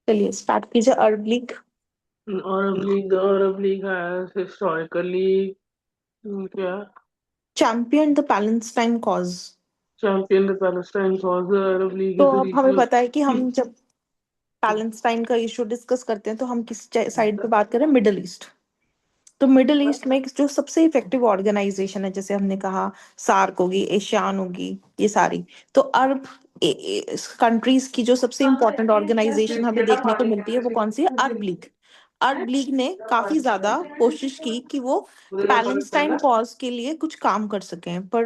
चलिए स्टार्ट कीजिए। Arab League. Arab League has historically क्या champion the Palestine cause. championed the Palestine cause. The Arab League तो is a अब हमें regional. पता है कि हम जब पैलेस्टाइन का इशू डिस्कस करते हैं तो हम किस साइड पे बात करें? Middle east. तो मिडिल ईस्ट में जो सबसे इफेक्टिव ऑर्गेनाइजेशन है, जैसे हमने कहा सार्क होगी, एशियान होगी, ये सारी। तो अरब कंट्रीज की जो सबसे इंपॉर्टेंट ऑर्गेनाइजेशन हमें देखने को मिलती है वो कौन सी है? अरब लीग। अरब लीग ने काफी ज्यादा कोशिश की कि वो पैलेस्टाइन कॉज के लिए कुछ काम कर सकें, पर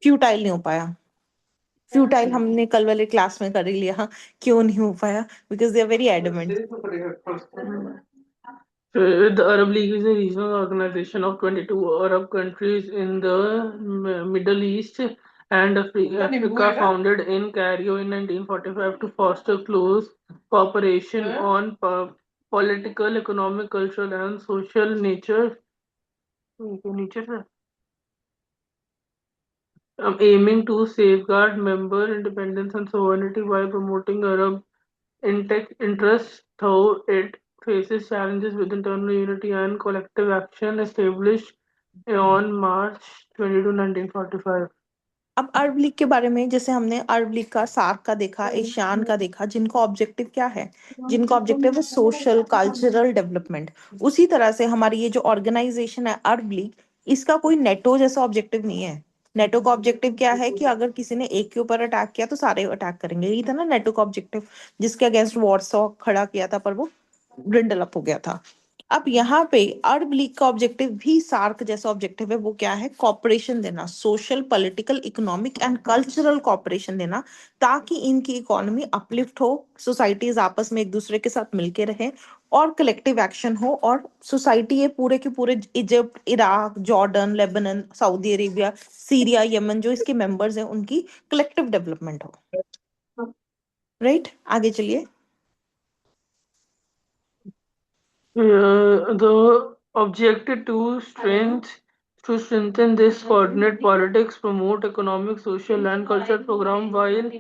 फ्यूटाइल नहीं हो पाया। फ्यूटाइल हमने कल वाले क्लास में कर ही लिया। क्यों नहीं हो पाया? Because they are very adamant. The Arab League is a regional organization of 22 Arab countries in the Middle East and Africa, founded in Cairo in 1945 to foster close cooperation on political, economic, cultural, and social nature, aiming to safeguard member independence and sovereignty while promoting Arab interests, though it faces challenges with internal unity and collective action established on March 22, 1945. अब अरब league के बारे में, जैसे हमने अरब League का, SAARC का देखा, ASEAN का देखा, जिनका ऑब्जेक्टिव क्या है? जिनका ऑब्जेक्टिव है सोशल कल्चरल डेवलपमेंट। उसी तरह से हमारी ये जो ऑर्गेनाइजेशन है अरब लीग, इसका कोई नेटो जैसा ऑब्जेक्टिव नहीं है। नेटो का ऑब्जेक्टिव क्या है कि अगर किसी ने एक के ऊपर अटैक किया तो सारे अटैक करेंगे, यही था ना नेटो का ऑब्जेक्टिव, जिसके अगेंस्ट वॉरसॉ खड़ा किया था पर वो ब्रिंडल अप हो गया था। अब यहाँ पे अरब लीग का ऑब्जेक्टिव भी सार्क जैसा ऑब्जेक्टिव है। वो क्या है? कॉपरेशन देना, social political economic and cultural cooperation देना, ताकि इनकी इकोनॉमी अपलिफ्ट हो, सोसाइटीज आपस में एक दूसरे के साथ मिलके रहे और कलेक्टिव एक्शन हो, और सोसाइटी ये पूरे के पूरे Egypt, Iraq, Jordan, Lebanon, Saudi Arabia, Syria, Yemen जो इसके मेंबर्स हैं उनकी कलेक्टिव डेवलपमेंट हो। राइट, आगे चलिए। The objective to strengthen this coordinate politics, promote economic, social, and cultural program while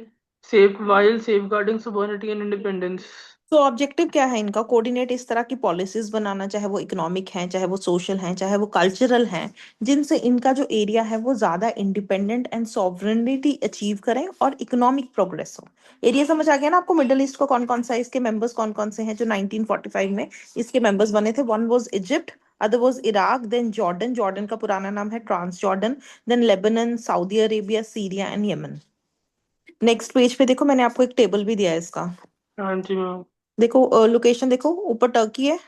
safeguarding sovereignty and independence. तो ऑब्जेक्टिव क्या है इनका? कोऑर्डिनेट इस तरह की पॉलिसीज बनाना, चाहे वो इकोनॉमिक हैं, चाहे वो सोशल हैं, चाहे वो कल्चरल हैं, जिनसे इनका जो एरिया है वो ज्यादा इंडिपेंडेंट एंड सॉवरेनिटी अचीव करें और इकोनॉमिक प्रोग्रेस हो। एरिया समझ आ गया ना आपको? मिडिल ईस्ट को कौन कौन सा, इसके मेंबर्स कौन कौन से हैं जो 1945 में इसके मेंबर्स बने थे? One was Egypt, other was Iraq, then Jordan, Jordan का पुराना नाम है trans Jordan, then Lebanon, Saudi Arabia, Syria and Yemen. Next page पे देखो, मैंने आपको एक टेबल भी दिया है इसका। हाँ जी मैम। देखो लोकेशन देखो, ऊपर टर्की है,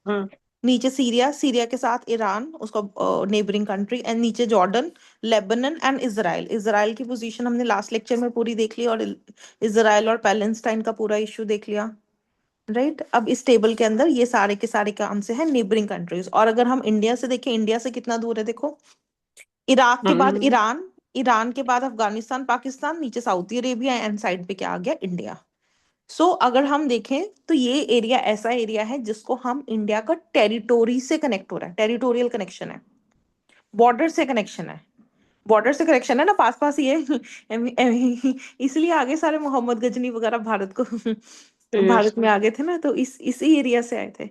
हाँ। नीचे सीरिया, सीरिया के साथ ईरान उसका नेबरिंग कंट्री, एंड नीचे Jordan, Lebanon and Israel. Israel की पोजीशन हमने लास्ट लेक्चर में पूरी देख ली, और इसराइल और पैलेस्टाइन का पूरा इशू देख लिया। राइट, अब इस टेबल के अंदर ये सारे के सारे काम से है नेबरिंग कंट्रीज। और अगर हम इंडिया से देखें, इंडिया से कितना दूर है देखो। इराक के बाद हम्म। ईरान, ईरान के बाद अफगानिस्तान, पाकिस्तान, नीचे सऊदी अरेबिया, एंड साइड पे क्या आ गया? इंडिया। अगर हम देखें तो ये एरिया ऐसा एरिया है जिसको हम इंडिया का टेरिटोरी से कनेक्ट हो रहा है, टेरिटोरियल कनेक्शन है, बॉर्डर से कनेक्शन है। बॉर्डर से कनेक्शन है ना, पास पास ही है। इसलिए आगे सारे मोहम्मद गजनी वगैरह भारत को यस। भारत में आ गए थे ना, तो इसी एरिया से आए थे।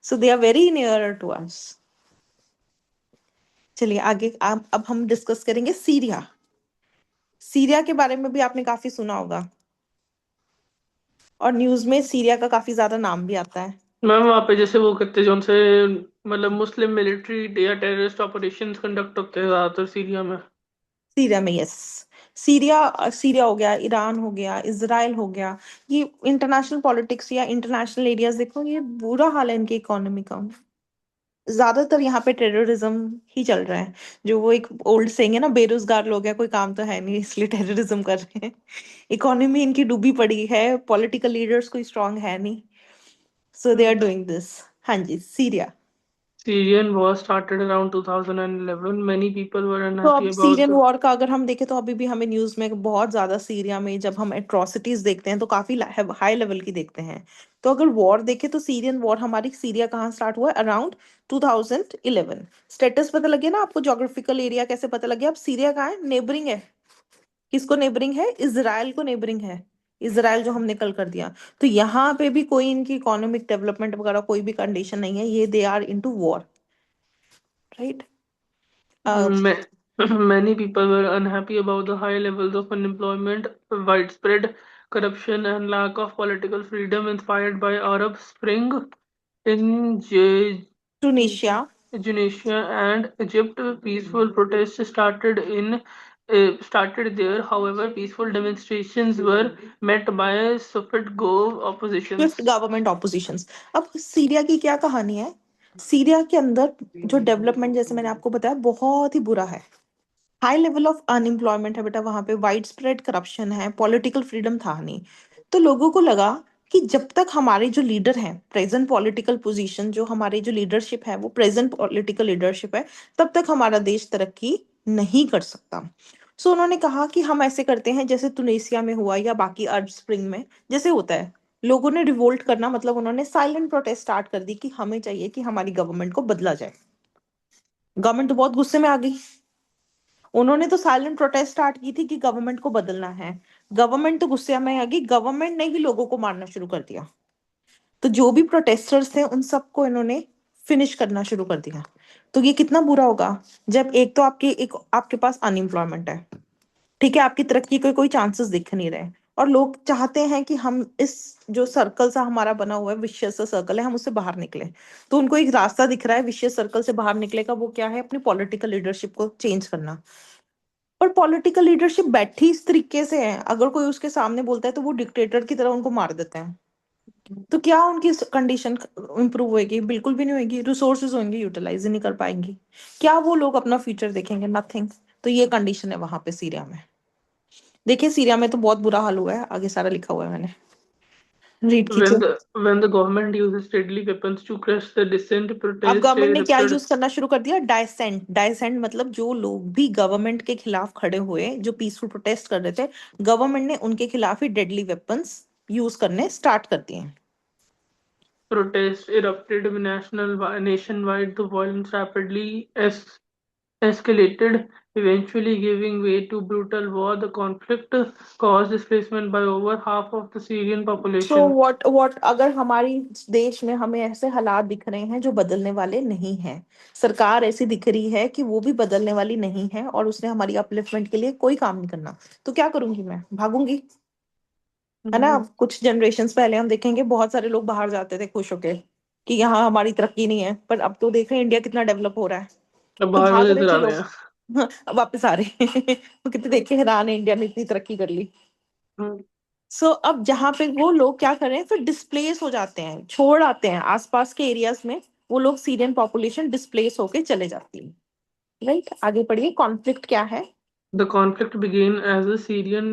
So they are very near to us. चलिए आगे, अब हम डिस्कस करेंगे सीरिया। सीरिया के बारे में भी आपने काफी सुना होगा, और न्यूज में सीरिया का काफी ज्यादा नाम भी आता है। मैम वहाँ पे जैसे वो करते जो उनसे मतलब मुस्लिम मिलिट्री या टेररिस्ट ऑपरेशंस कंडक्ट होते हैं ज्यादातर सीरिया में। सीरिया में, यस। सीरिया, सीरिया हो गया, ईरान हो गया, इसराइल हो गया। ये इंटरनेशनल पॉलिटिक्स या इंटरनेशनल एरियाज देखो, ये बुरा हाल है इनकी इकोनॉमी का। ज्यादातर यहाँ पे टेररिज्म ही चल रहा है। जो वो एक ओल्ड सेइंग है ना, बेरोजगार लोग हैं, कोई काम तो है नहीं इसलिए टेररिज्म कर रहे हैं। इकोनॉमी इनकी डूबी पड़ी है, पॉलिटिकल लीडर्स कोई स्ट्रांग है नहीं, सो दे आर डूइंग दिस। हाँ जी, Syria. Syrian war started around 2011. Many people were तो unhappy अब about सीरियन the. वॉर का अगर हम देखें तो अभी भी हमें न्यूज में बहुत ज्यादा सीरिया में जब हम एट्रोसिटीज देखते हैं तो काफी हाई लेवल की देखते हैं। तो अगर वॉर देखें तो सीरियन वॉर, हमारी सीरिया कहाँ स्टार्ट हुआ है? अराउंड 2011। स्टेटस पता लगे ना आपको? ज्योग्राफिकल एरिया कैसे पता लगे? अब सीरिया कहाँ है? नेबरिंग है। किसको नेबरिंग है? इसराइल को नेबरिंग है। इसराइल जो हमने कल कर दिया, तो यहाँ पे भी कोई इनकी इकोनॉमिक डेवलपमेंट वगैरह कोई भी कंडीशन नहीं है, ये they are into war, right. Ma- Many people were unhappy about the high levels of unemployment, widespread corruption, and lack of political freedom inspired by Arab Spring in Tunisia. Tunisia and Egypt. Peaceful protests started there. However, peaceful demonstrations were met by swift go Swift oppositions. Government opposition's. अब Syria की क्या कहानी है? Syria के अंदर जो development, जैसे मैंने आपको बताया, बहुत ही बुरा है। हाई लेवल ऑफ अनएम्प्लॉयमेंट है बेटा, वहां पे वाइड स्प्रेड करप्शन है, पॉलिटिकल फ्रीडम था नहीं। तो लोगों को लगा कि जब तक हमारे जो लीडर हैं, प्रेजेंट पॉलिटिकल पोजीशन, जो हमारी जो लीडरशिप है वो प्रेजेंट पॉलिटिकल लीडरशिप है, तब तक हमारा देश तरक्की नहीं कर सकता। सो उन्होंने कहा कि हम ऐसे करते हैं जैसे तुनिसिया में हुआ या बाकी अरब स्प्रिंग में जैसे होता है, लोगों ने रिवोल्ट करना, मतलब उन्होंने साइलेंट प्रोटेस्ट स्टार्ट कर दी कि हमें चाहिए कि हमारी गवर्नमेंट को बदला जाए। गवर्नमेंट तो बहुत गुस्से में आ गई, उन्होंने तो साइलेंट प्रोटेस्ट स्टार्ट की थी कि गवर्नमेंट को बदलना है। गवर्नमेंट तो गुस्से में आ गई, गवर्नमेंट ने ही लोगों को मारना शुरू कर दिया। तो जो भी प्रोटेस्टर्स थे उन सबको इन्होंने फिनिश करना शुरू कर दिया। तो ये कितना बुरा होगा जब एक तो आपके पास अनएम्प्लॉयमेंट है, ठीक है, आपकी तरक्की के कोई चांसेस दिख नहीं रहे, और लोग चाहते हैं कि हम इस जो सर्कल सा हमारा बना हुआ है, विशियस सर्कल है, हम उससे बाहर निकले। तो उनको एक रास्ता दिख रहा है विशियस सर्कल से बाहर निकले का, वो क्या है? अपनी पॉलिटिकल लीडरशिप को चेंज करना। पर पॉलिटिकल लीडरशिप बैठी इस तरीके से है, अगर कोई उसके सामने बोलता है तो वो डिक्टेटर की तरह उनको मार देते हैं। तो क्या उनकी कंडीशन इंप्रूव होएगी? बिल्कुल भी नहीं होगी। रिसोर्सेज होंगे यूटिलाइज ही नहीं कर पाएंगी। क्या वो लोग अपना फ्यूचर देखेंगे? नथिंग। तो ये कंडीशन है वहां पे सीरिया में। देखिए सीरिया में तो बहुत बुरा हाल हुआ है, आगे सारा लिखा हुआ है, मैंने रीड कीजिए। When the government uses deadly weapons to crush the dissent, अब protest गवर्नमेंट ने क्या erupted. यूज करना शुरू कर दिया? डायसेंट। डायसेंट मतलब जो लोग भी गवर्नमेंट के खिलाफ खड़े हुए, जो पीसफुल प्रोटेस्ट कर रहे थे, गवर्नमेंट ने उनके खिलाफ ही डेडली वेपन्स यूज करने स्टार्ट कर दिए। Protests erupted nationwide. The violence rapidly escalated, eventually giving way to brutal war. The conflict caused displacement by over half of the Syrian so population. What अगर हमारी देश में हमें ऐसे हालात दिख रहे हैं जो बदलने वाले नहीं हैं, सरकार ऐसी दिख रही है कि वो भी बदलने वाली नहीं है, और उसने हमारी अपलिफ्टमेंट के लिए कोई काम नहीं करना, तो क्या करूंगी? मैं भागूंगी, है ना? अब कुछ जनरेशन पहले हम देखेंगे बहुत सारे लोग बाहर जाते थे खुश होके कि यहाँ हमारी तरक्की नहीं है, पर अब तो देख रहे हैं इंडिया कितना डेवलप हो रहा है, अब तो बाहर भाग वाले रहे इधर थे आ रहे लोग। हैं। अब वापस आ रहे हैं तो कितने देख के हैरान है, इंडिया ने इतनी तरक्की कर ली। हम्म। सो अब जहाँ पे वो लोग क्या कर रहे हैं, फिर डिस्प्लेस हो जाते हैं, छोड़ आते हैं आसपास के एरियाज में, वो लोग सीरियन पॉपुलेशन डिस्प्लेस होके चले जाती है। राइट, आगे पढ़िए, कॉन्फ्लिक्ट क्या है? The conflict began as a Syrian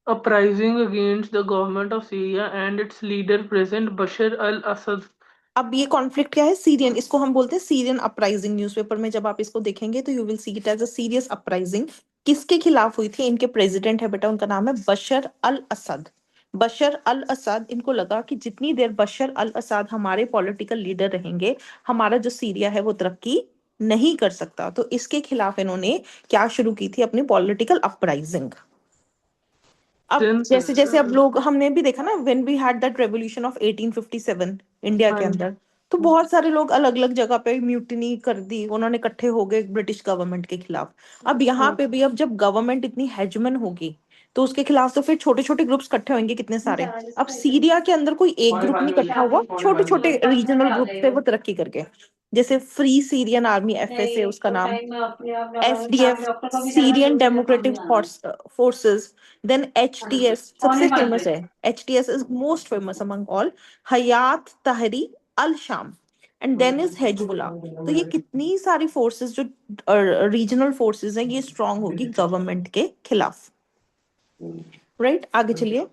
uprising against the government of Syria and its leader, President Bashar al-Assad. अब ये कॉन्फ्लिक्ट क्या है? सीरियन, इसको हम बोलते हैं सीरियन अपराइजिंग। न्यूज़पेपर में जब आप इसको देखेंगे तो you will see it as a serious uprising. किसके खिलाफ हुई थी? इनके प्रेसिडेंट है बेटा, उनका नाम है बशर अल असद। बशर अल असद, इनको लगा कि जितनी देर बशर अल असद हमारे पॉलिटिकल लीडर रहेंगे, हमारा जो सीरिया है वो तरक्की नहीं कर सकता। तो इसके खिलाफ इन्होंने क्या शुरू की थी? अपनी पॉलिटिकल अपराइजिंग। अब Since जैसे जैसे अब लोग, हमने भी देखा ना, when we had that revolution of 1857 India के हाँ, अंदर, तो बहुत सारे लोग अलग अलग जगह पे म्यूटिनी कर दी, उन्होंने इकट्ठे हो गए ब्रिटिश गवर्नमेंट के खिलाफ। अब यहाँ हाँ, पे भी, अब जब गवर्नमेंट इतनी हेजमन होगी तो उसके खिलाफ तो फिर छोटे छोटे ग्रुप्स इकट्ठे होंगे कितने सारे। अब सीरिया के अंदर कोई एक ग्रुप नहीं इकट्ठा हुआ, छोटे छोटे रीजनल ग्रुप थे वो तरक्की करके। जैसे फ्री सीरियन आर्मी, एफएसए उसका नाम, SDF Syrian Democratic Forces, then HTS सबसे फेमस है, HTS is most famous among all, Hayat Tahrir al Sham, and then is Hezbollah. तो ये कितनी सारी फोर्सेस जो रीजनल फोर्सेस हैं, ये स्ट्रांग होगी गवर्नमेंट के खिलाफ। राइट, आगे चलिए।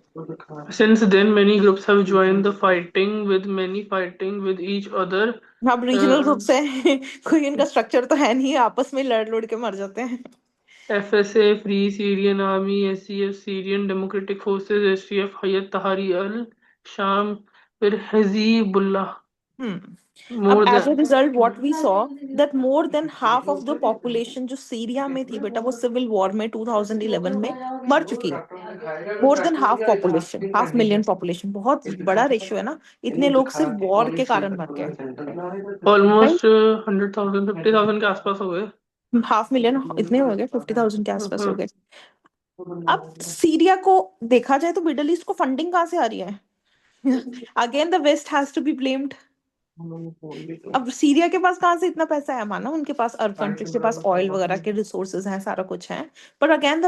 since then, many groups have joined the fighting, with many fighting with each other. अब रीजनल Uh, ग्रुप से कोई इनका स्ट्रक्चर तो है नहीं, आपस में लड़ लड़ के मर जाते हैं। FSA, Free Syrian Army, SCF, Syrian Democratic Forces, STF, Hayat Tahrir al-Sham, फिर Hezbollah. अब more as a than result what we saw that more than half of the population जो सीरिया में थी बेटा, वो सिविल वॉर में 2011 में मर चुकी है। मोर than half population, half million population, बहुत बड़ा रेशियो है ना। इतने लोग सिर्फ वॉर के कारण मर गए, राइट। ऑलमोस्ट 100,000 50,000 के आसपास हो गए। हाफ मिलियन इतने हो गए, 50,000 के आसपास हो हाँ। गए। अब सीरिया को देखा जाए तो मिडल ईस्ट को फंडिंग कहाँ से आ रही है? Again the west has to be blamed. अब सीरिया के पास कहाँ से इतना पैसा है? माना उनके पास, अरब कंट्रीज के पास ऑयल वगैरह के रिसोर्सेज हैं, सारा कुछ है, पर again the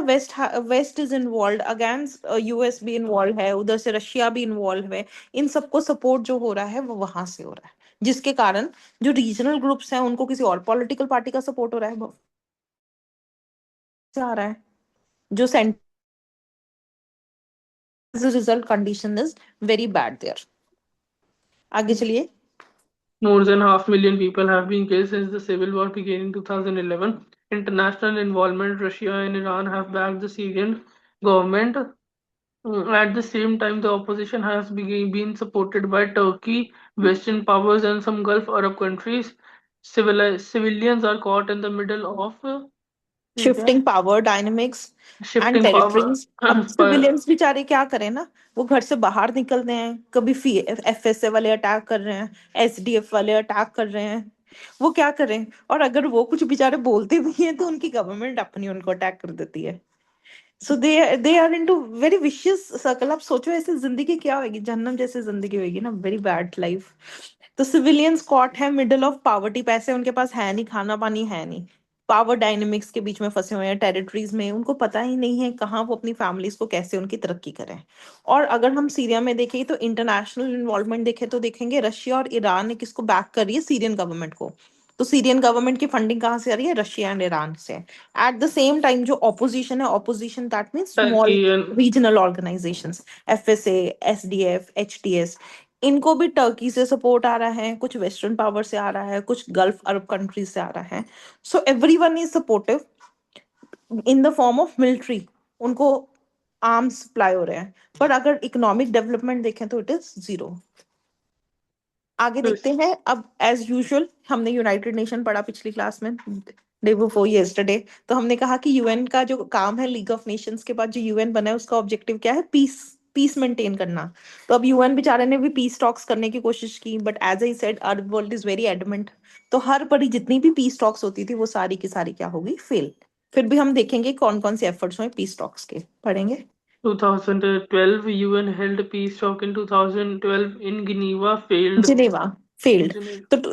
west is involve, again US भी इन्वॉल्व है, उधर से रशिया भी इन्वॉल्व है। इन सबको सपोर्ट जो हो रहा है वो वहां से हो रहा है, जिसके कारण जो रीजनल ग्रुप्स हैं उनको किसी और पॉलिटिकल पार्टी का सपोर्ट हो रहा है, वो से आ रहा है, जो centre result condition is very bad there. आगे चलिए। More than half million people have been killed since the civil war began in 2011. International involvement, Russia and Iran have backed the Syrian government. At the same time, the opposition has been supported by Turkey, Western powers, and some Gulf Arab countries. Civilians are caught in the middle of shifting power dynamics and shifting power. Territories. अब civilians बेचारे क्या करें ना, वो घर से बाहर निकलते हैं, कभी एफएसए वाले अटैक कर रहे हैं, एसडीएफ वाले अटैक कर रहे हैं, वो क्या करें? और अगर वो कुछ बेचारे बोलते भी हैं तो उनकी गवर्नमेंट अपनी उनको अटैक कर देती है। So they are into very vicious circle. आप सोचो ऐसी जिंदगी क्या होगी, जहन्नम जैसी जिंदगी होगी ना, वेरी बैड लाइफ। तो सिविलियंस कॉट है मिडिल ऑफ पावर्टी, पैसे उनके पास है नहीं, खाना पानी है नहीं, पावर डायनेमिक्स के बीच में फंसे हुए हैं, टेरिटरीज में, उनको पता ही नहीं है कहाँ वो अपनी फैमिलीज को कैसे उनकी तरक्की करें। और अगर हम सीरिया में देखें तो इंटरनेशनल इन्वॉल्वमेंट देखें तो देखेंगे रशिया और ईरान ने किसको बैक कर रही है? सीरियन गवर्नमेंट को। तो सीरियन गवर्नमेंट की फंडिंग कहाँ से आ रही है? रशिया एंड ईरान से। एट द सेम टाइम जो ऑपोजिशन है, opposition that means small Turkey and regional organisations, FSA, SDF, HTS, इनको भी टर्की से सपोर्ट आ रहा है, कुछ वेस्टर्न पावर से आ रहा है, कुछ गल्फ अरब कंट्रीज से आ रहा है। So everyone is supportive in the form of military, उनको आर्म्स सप्लाई हो रहे हैं। पर अगर इकोनॉमिक डेवलपमेंट देखें तो इट इज जीरो। आगे देखते this हैं। अब एज यूजुअल हमने यूनाइटेड नेशन पढ़ा पिछली क्लास में, डे बिफोर यस्टरडे। तो हमने कहा कि यूएन का जो काम है, लीग ऑफ नेशंस के बाद जो यूएन बना है उसका ऑब्जेक्टिव क्या है? पीस, पीस मेंटेन करना। तो अब यूएन बेचारे ने भी पीस टॉक्स करने की कोशिश की, but as I said Arab world is very adamant. तो हर परी जितनी भी पीस टॉक्स होती थी वो सारी की सारी क्या होगी? फेल। फिर भी हम देखेंगे कौन कौन से एफर्ट्स हुए पीस टॉक्स के, पढ़ेंगे। 2012 UN held peace talk in 2012 in Geneva failed. Geneva failed. Geneva.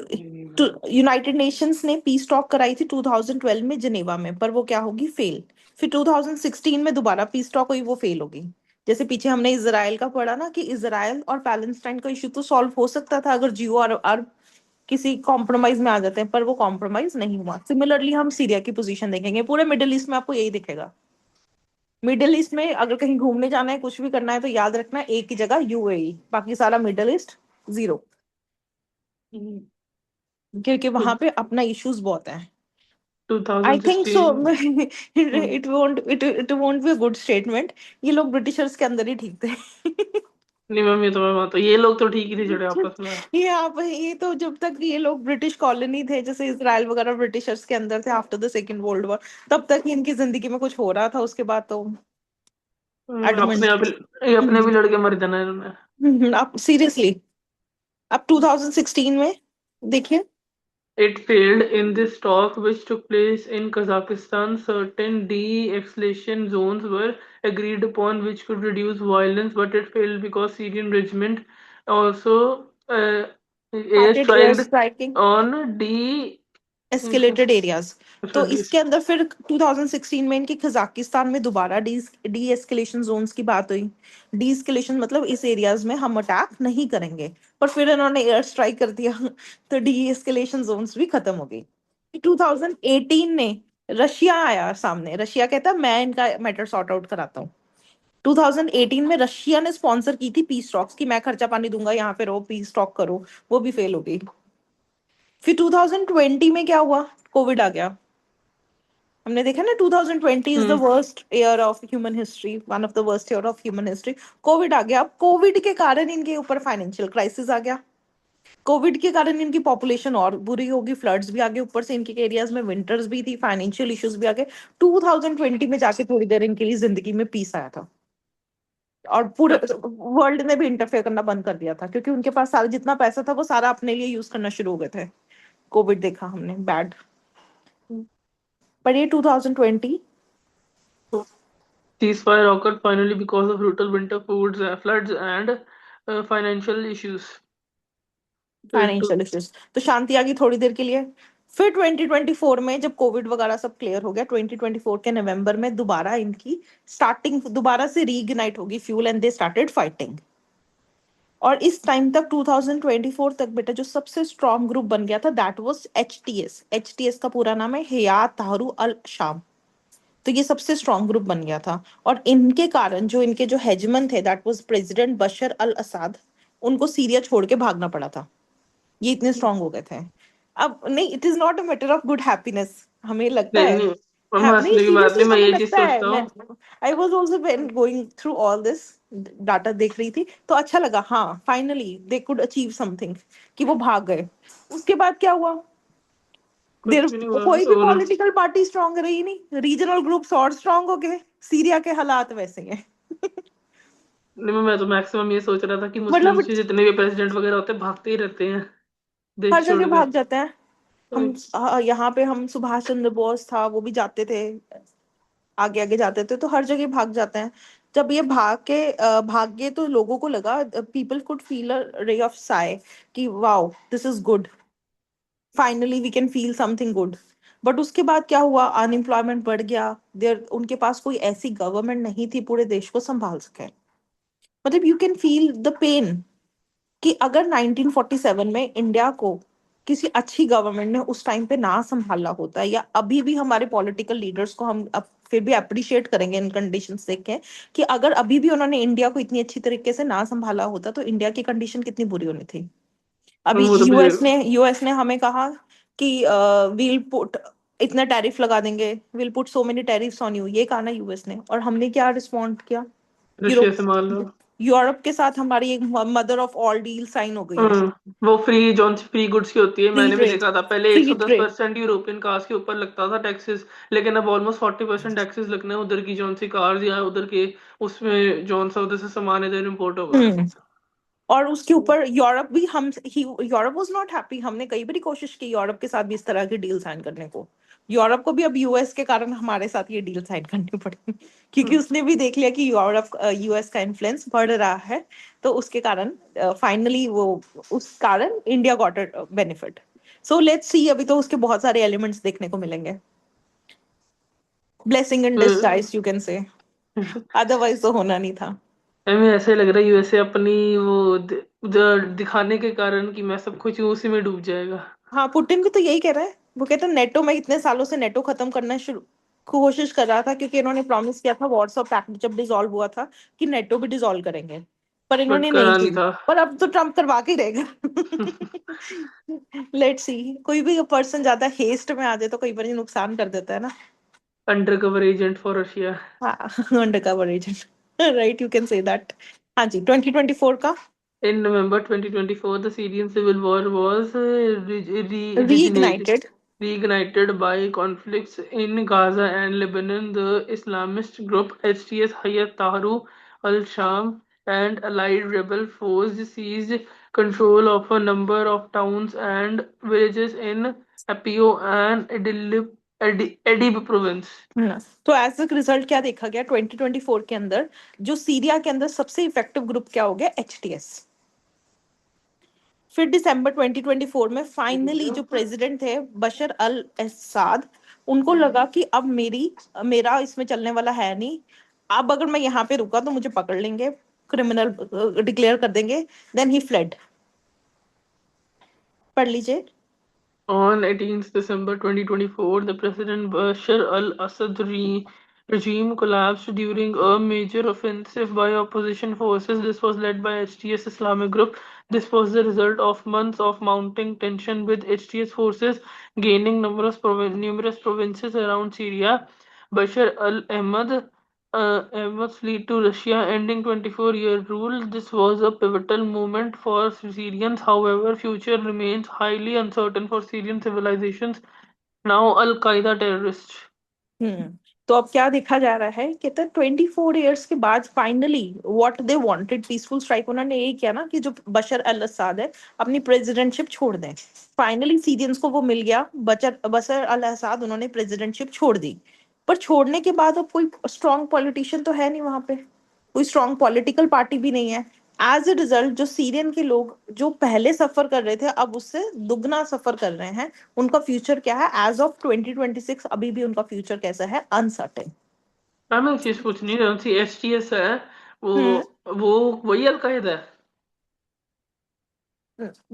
तो यूनाइटेड नेशंस ने पीस टॉक कराई थी 2012 में जिनेवा में, पर वो क्या होगी? फेल। फिर 2016 में दोबारा पीस टॉक हुई, वो फेल होगी। जैसे पीछे हमने इजराइल का पढ़ा ना, कि इजराइल और पैलेस्टाइन का इशू तो सॉल्व हो सकता था अगर जियो और अरब किसी कॉम्प्रोमाइज में आ जाते हैं, पर वो कॉम्प्रोमाइज नहीं हुआ। सिमिलरली हम सीरिया की पोजीशन देखेंगे, पूरे मिडिल ईस्ट में आपको यही दिखेगा। मिडिल ईस्ट में अगर कहीं घूमने जाना है, कुछ भी करना है, तो याद रखना एक ही जगह यूएई, बाकी सारा मिडिल ईस्ट जीरो, क्योंकि वहां पे अपना इश्यूज बहुत है। I think so 2016. It won't be a good statement. ये लोग ब्रिटिशर्स के अंदर ही ठीक थे। नहीं मैम, ये तो मैं मानता हूँ, ये लोग तो ठीक ही थे जुड़े आपस में। ये तो जब तक ये लोग ब्रिटिश कॉलोनी थे, जैसे इसराइल वगैरह ब्रिटिशर्स के अंदर थे after the second world war, तब तक ही इनकी जिंदगी में कुछ हो रहा था, उसके बाद तो अपने एडमेंट। आप ये अपने भी लड़के मर जाना है इन्होंने। आप सीरियसली, अब 2016 में देखिए। It failed in this talk, which took place in Kazakhstan. Certain de-escalation zones were agreed upon, which could reduce violence, but it failed because Syrian regiment also started air airstriked striking on de. Escalated areas. अच्छा तो इसके अंदर फिर 2016 में इनकी Kazakhstan में दोबारा D escalation Jones की बात हुई। डी एस्केलेशन मतलब इस एरियाज में हम अटैक नहीं करेंगे, पर फिर इन्होंने एयर स्ट्राइक कर दिया। तो डी एस्केलेशन जोन्स भी खत्म हो गई। 2018 ने रशिया आया सामने, रशिया कहता मैं इनका मैटर सॉर्ट आउट कराता हूँ। 2018 में रशिया ने स्पॉन्सर की थी पीस टॉक्स, की मैं खर्चा पानी दूंगा, यहाँ पे रहो, पीस टॉक करो, वो भी फेल हो गई। फिर 2020 में क्या हुआ? कोविड आ गया। हमने देखा ना, 2020 is the hmm worst year of human history, one of the worst year of human history. Covid आ गया। अब कोविड के कारण इनके ऊपर फाइनेंशियल क्राइसिस आ गया। कोविड के कारण इनकी पॉपुलेशन और बुरी होगी, फ्लड्स भी आ गए, ऊपर से इनके एरियाज में विंटर्स भी थी, फाइनेंशियल इश्यूज भी आ गए। 2020 में जाके थोड़ी देर इनके लिए जिंदगी में पीस आया था, और पूरे वर्ल्ड ने भी इंटरफेयर करना बंद कर दिया था, क्योंकि उनके पास सारा जितना पैसा था वो सारा अपने लिए यूज करना शुरू हो गए थे। कोविड देखा हमने बैड। पर ये 2020 Ceasefire occurred finally because of brutal winter foods, floods, and financial issues. It financial issues, तो शांति आ गई थोड़ी देर के लिए। फिर 2024 में जब कोविड वगैरह सब क्लियर हो गया, 2024 के नवंबर में दोबारा इनकी स्टार्टिंग दोबारा से रीइग्नाइट होगी fuel, and they started fighting. और इस टाइम तक 2024 तक बेटा जो सबसे स्ट्रॉन्ग ग्रुप बन गया था दैट वाज एचटीएस। एचटीएस का पूरा नाम है हयात ताहरू अल शाम। तो ये सबसे स्ट्रॉन्ग ग्रुप बन गया था, और इनके कारण जो इनके जो हेजमन थे दैट वाज प्रेसिडेंट बशर अल असद, उनको सीरिया छोड़ के भागना पड़ा था। ये इतने स्ट्रांग हो गए थे। अब नहीं, it is not a matter of good happiness, हमें लगता नहीं है। नहीं, हम हाँ, नहीं हंसने की बात सीरियसली नहीं, मैं हमें ये चीज लगता है। सोचता मैं हूँ। I was also going through all this data देख रही थी, तो अच्छा लगा, हाँ finally they could achieve something, कि वो भाग गए। उसके बाद क्या हुआ? देर कुछ भी नहीं हुआ कोई भी और पॉलिटिकल पार्टी स्ट्रांग रही नहीं, रीजनल ग्रुप्स और स्ट्रांग हो गए, सीरिया के हालात वैसे ही हैं। नहीं, मैं तो मैक्सिमम ये सोच रहा था कि मतलब मुस्लिम्स के जितने भी प्रेसिडेंट वगैरह होते हैं भागते ही रहते हैं हर देश छोड़ जगह के। भाग जाते हैं। हम यहाँ पे हम सुभाष चंद्र बोस था, वो भी जाते थे, आगे आगे जाते थे, तो हर जगह भाग जाते हैं। जब ये भाग गए तो लोगों को लगा, पीपल कुड फील अ रे ऑफ साई, कि wow this is good, finally we can feel something good. But उसके बाद क्या हुआ? अनएम्प्लॉयमेंट बढ़ गया, देर उनके पास कोई ऐसी गवर्नमेंट नहीं थी पूरे देश को संभाल सके। मतलब you can feel the pain, कि अगर 1947 में इंडिया को किसी अच्छी गवर्नमेंट ने उस टाइम पे ना संभाला होता, या अभी भी हमारे पॉलिटिकल लीडर्स को हम अब फिर भी अप्रिशिएट करेंगे इन कंडीशंस देख के, कि अगर अभी भी उन्होंने इंडिया को इतनी अच्छी तरीके से ना संभाला होता तो इंडिया की कंडीशन कितनी बुरी होनी थी। अभी वो तो यूएस ने हमें कहा कि वील पुट इतना टैरिफ लगा देंगे, will put so many tariffs on you, ये कहा ना यूएस ने, और हमने क्या रिस्पॉन्ड किया? रशिया यूरोप से मान लो। यूरोप के साथ हमारी एक mother of all deal sign हो गई है। वो फ्री जोन फ्री गुड्स की होती है, फ्री मैंने भी ट्रेड, देखा था पहले फ्री ट्रेड। 110% यूरोपियन कार्स के ऊपर लगता था टैक्सेस, लेकिन अब ऑलमोस्ट 40% टैक्सेस लगने हैं उधर की जोन सी कार्स या उधर के उसमें जोन सा उधर से सामान इधर इम्पोर्ट होगा। हम्म। और उसके ऊपर यूरोप भी हम यूरोप वाज नॉट हैप्पी। हमने कई बार कोशिश की यूरोप के साथ भी इस तरह की डील साइन करने को। यूरोप को भी अब यूएस के कारण हमारे साथ ये डील साइन करनी पड़ी, क्योंकि हम्म, उसने भी देख लिया कि यूरोप यूएस का इन्फ्लुएंस बढ़ रहा है। तो उसके कारण फाइनली वो उस कारण India got a benefit. So let's see, अभी तो उसके बहुत सारे एलिमेंट्स देखने को मिलेंगे। ब्लेसिंग इन तो डिस्गाइज यू कैन से, अदरवाइज तो होना नहीं था। हमें ऐसे लग रहा है यूएसए अपनी वो दिखाने के कारण कि मैं सब कुछ हूँ, उसी में डूब जाएगा। हाँ, पुतिन भी तो यही कह रहा है। वो कहता है नेटो में इतने सालों से नेटो खत्म करना शुरू कोशिश कर रहा था, क्योंकि इन्होंने प्रॉमिस किया था वॉर्सो पैक्ट जब डिसॉल्व हुआ था कि नेटो भी डिसॉल्व करेंगे, पर बट इन्होंने नहीं करा नहीं की। था। पर अब तो ट्रम्प करवा के ही रहेगा। लेट्स सी, कोई भी पर्सन ज्यादा हेस्ट में आ जाए तो कई बार ये नुकसान कर देता है ना। Under cover agent for Russia. हाँ, under cover agent, right, you can say that. हाँ जी, 2024 का In November 2024, the Syrian civil war was रीइग्नाइटेड। reignited by conflicts in Gaza and Lebanon. The Islamist group HTS Hayat Tahrir al-Sham and allied rebel forces seized control of a number of towns and villages in Apio and Idlib province. तो as a result क्या देखा गया 2024 के अंदर? जो Syria के अंदर सबसे इफेक्टिव ग्रुप क्या हो गया? एचटीएस। फिर दिसंबर 2024 में फाइनली जो प्रेसिडेंट थे बशर अल असद, उनको लगा कि अब मेरा इसमें चलने वाला है नहीं, अब अगर मैं यहाँ पे रुका तो मुझे पकड़ लेंगे, क्रिमिनल डिक्लेयर कर देंगे। Then he fled. पढ़ लीजिए। On 18th December 2024, the President Bashar al-Assad regime collapsed during a major offensive by opposition forces. This was led by HTS Islamic Group. This was the result of months of mounting tension with HTS forces gaining numerous provinces around Syria. Bashar al-Ahmad Ahmed's fleet to Russia, ending 24-year rule. This was a pivotal moment for Syrians. However, future remains highly uncertain for Syrian civilizations. Now Al-Qaeda terrorists. हम्म। तो अब क्या देखा जा रहा है, कहते हैं 24 years के बाद finally what they wanted, peaceful strike, उन्होंने यही किया ना कि जो बशर अल असद है अपनी प्रेसिडेंटशिप छोड़ दें। फाइनली सीरियंस को वो मिल गया, बशर अल असद, उन्होंने प्रेसिडेंटशिप छोड़ दी। पर छोड़ने के बाद अब कोई स्ट्रांग पॉलिटिशियन तो है नहीं वहां पे, कोई स्ट्रांग पॉलिटिकल पार्टी भी नहीं है। एज ए रिजल्ट जो सीरियन के लोग जो पहले सफर कर रहे थे अब उससे दुगना सफर कर रहे हैं। उनका फ्यूचर क्या है एज ऑफ 2026, अभी भी उनका फ्यूचर कैसा है, अनसर्टेन। मैम एक चीज पूछनी है, सी एस टी एस है वो हम्म। वो वही अलकायदा है?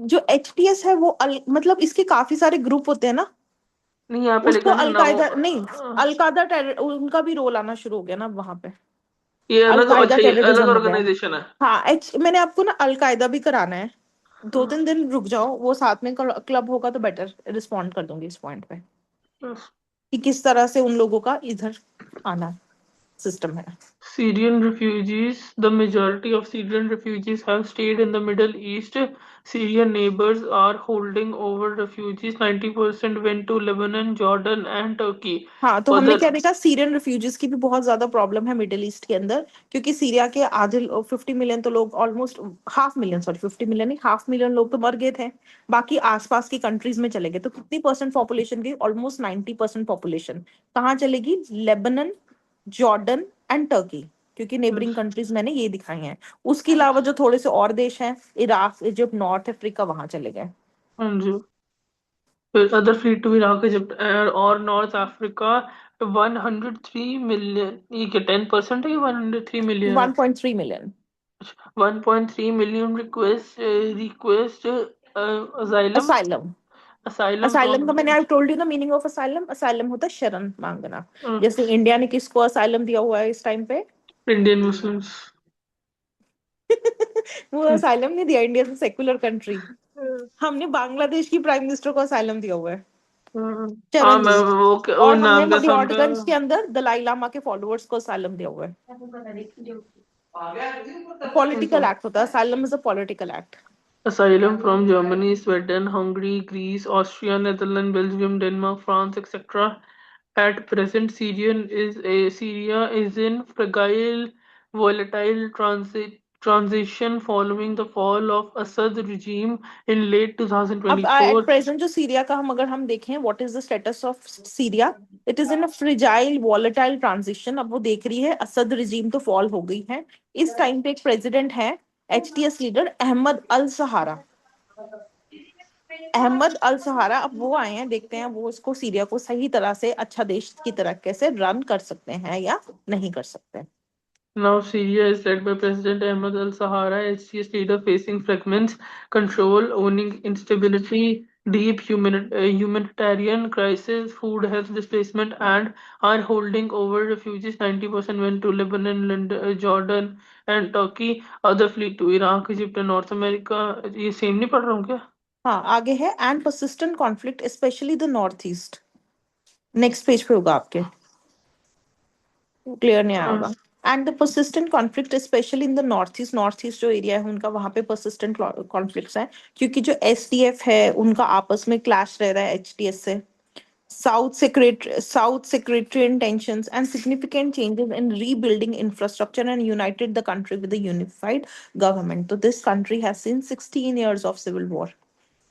जो एचटीएस है वो मतलब इसके काफी सारे ग्रुप होते हैं ना। नहीं, यहाँ पे उसको लिखा है ना वो अलकायदा नहीं, अलकायदा उनका भी रोल आना शुरू हो गया ना वहां पे। ये अलग, अलकायदा अच्छा ये अलग टेररिज्म हो गया। ऑर्गेनाइजेशन है। हाँ मैंने आपको ना अलकायदा भी कराना है, 2-3 दिन रुक जाओ, वो साथ में क्लब होगा तो बेटर रिस्पॉन्ड कर दूंगी इस पॉइंट पे कि किस तरह से उन लोगों का इधर आना सिस्टम है। Syrian refugees. The majority of Syrian refugees have stayed in the Middle East. Syrian neighbors are holding over refugees. 90% went to Lebanon, Jordan, and Turkey. हाँ, तो हमने Other क्या देखा, सीरियन रिफ्यूजीज की भी बहुत ज्यादा प्रॉब्लम है मिडिल ईस्ट के अंदर, क्योंकि सीरिया के आधे 50 मिलियन तो लोग, almost half million, sorry 50 million नहीं, हाफ मिलियन लोग तो मर गए थे। बाकी आसपास की कंट्रीज में चले गए, तो कितनी परसेंट पॉपुलेशन की, ऑलमोस्ट 90% पॉपुलेशन कहाँ चलेगी, लेबनन, जॉर्डन एंड टर्की, क्योंकि नेबरिंग कंट्रीज मैंने ये दिखाई हैं। उसके अलावा जो थोड़े से और देश हैं, इराक, इजिप्ट, नॉर्थ अफ्रीका, वहां चले गए। हाँ जी, फिर other fleet to Iraq, Egypt, और North Africa. 103 million, ये क्या 10% है, ये 103 million है? 1.3 million. 1.3 million request asylum. Asylum. Asylum asylum का from मैंने, I told you the meaning of asylum, asylum होता है शरण मांगना। जैसे इंडिया ने किसको असाइलम दिया हुआ है इस टाइम पे? Indian Muslims. वो असाइलम नहीं दिया, इंडिया से सेक्युलर कंट्री। हमने बांग्लादेश की प्राइम मिनिस्टर को असाइलम दिया हुआ है, हाँ शरण मैं दी। वो और हमने नाम क्या सुन के मडियाडगंज के अंदर दलाई लामा के फॉलोअर्स को असाइलम दिया हुआ है। पॉलिटिकल एक्ट होता है, asylum is a political act. asylum from Germany, Sweden, Hungary, Greece, Austria, Netherlands, Belgium, Denmark, France, etc. At present, Syria is in fragile, volatile transition following the fall of Assad regime in late अब eight 2024. Present जो Syria का हम अगर हम देखें, what is the status of Syria, it is in a fragile volatile transition. अब वो देख रही है, असद रिजीम तो फॉल हो गई है, इस टाइम पे एक प्रेसिडेंट है, एचटीएस लीडर अहमद अल सहारा। अहमद अल सहारा अब वो आए हैं, देखते हैं वो इसको, सीरिया को सही तरह से अच्छा देश की तरह कैसे रन कर सकते हैं या नहीं कर सकते। Now Syria is led by President Ahmed al-Sahara, HTS leader facing fragments, control, owning instability, deep humanitarian crisis, food health displacement, and are holding over refugees. 90% went to Lebanon, Jordan, and Turkey. Other fleet to Iraq, Egypt, and North America. ये same नहीं पढ़ रहा हूँ क्या? हाँ, आगे है, and persistent conflict specially the north east. Next page पे होगा आपके, क्लियर नहीं आया होगा। And the persistent conflict specially in the north east, north east जो एरिया है उनका, वहां पे परसिस्टेंट कॉन्फ्लिक्ट्स हैं, क्योंकि जो एसटीएफ है उनका आपस में क्लैश रह रहा है एचटीएस से। South Sectarian tensions and significant changes in rebuilding infrastructure and united the country with a unified government. So this country has seen 16 years of civil war.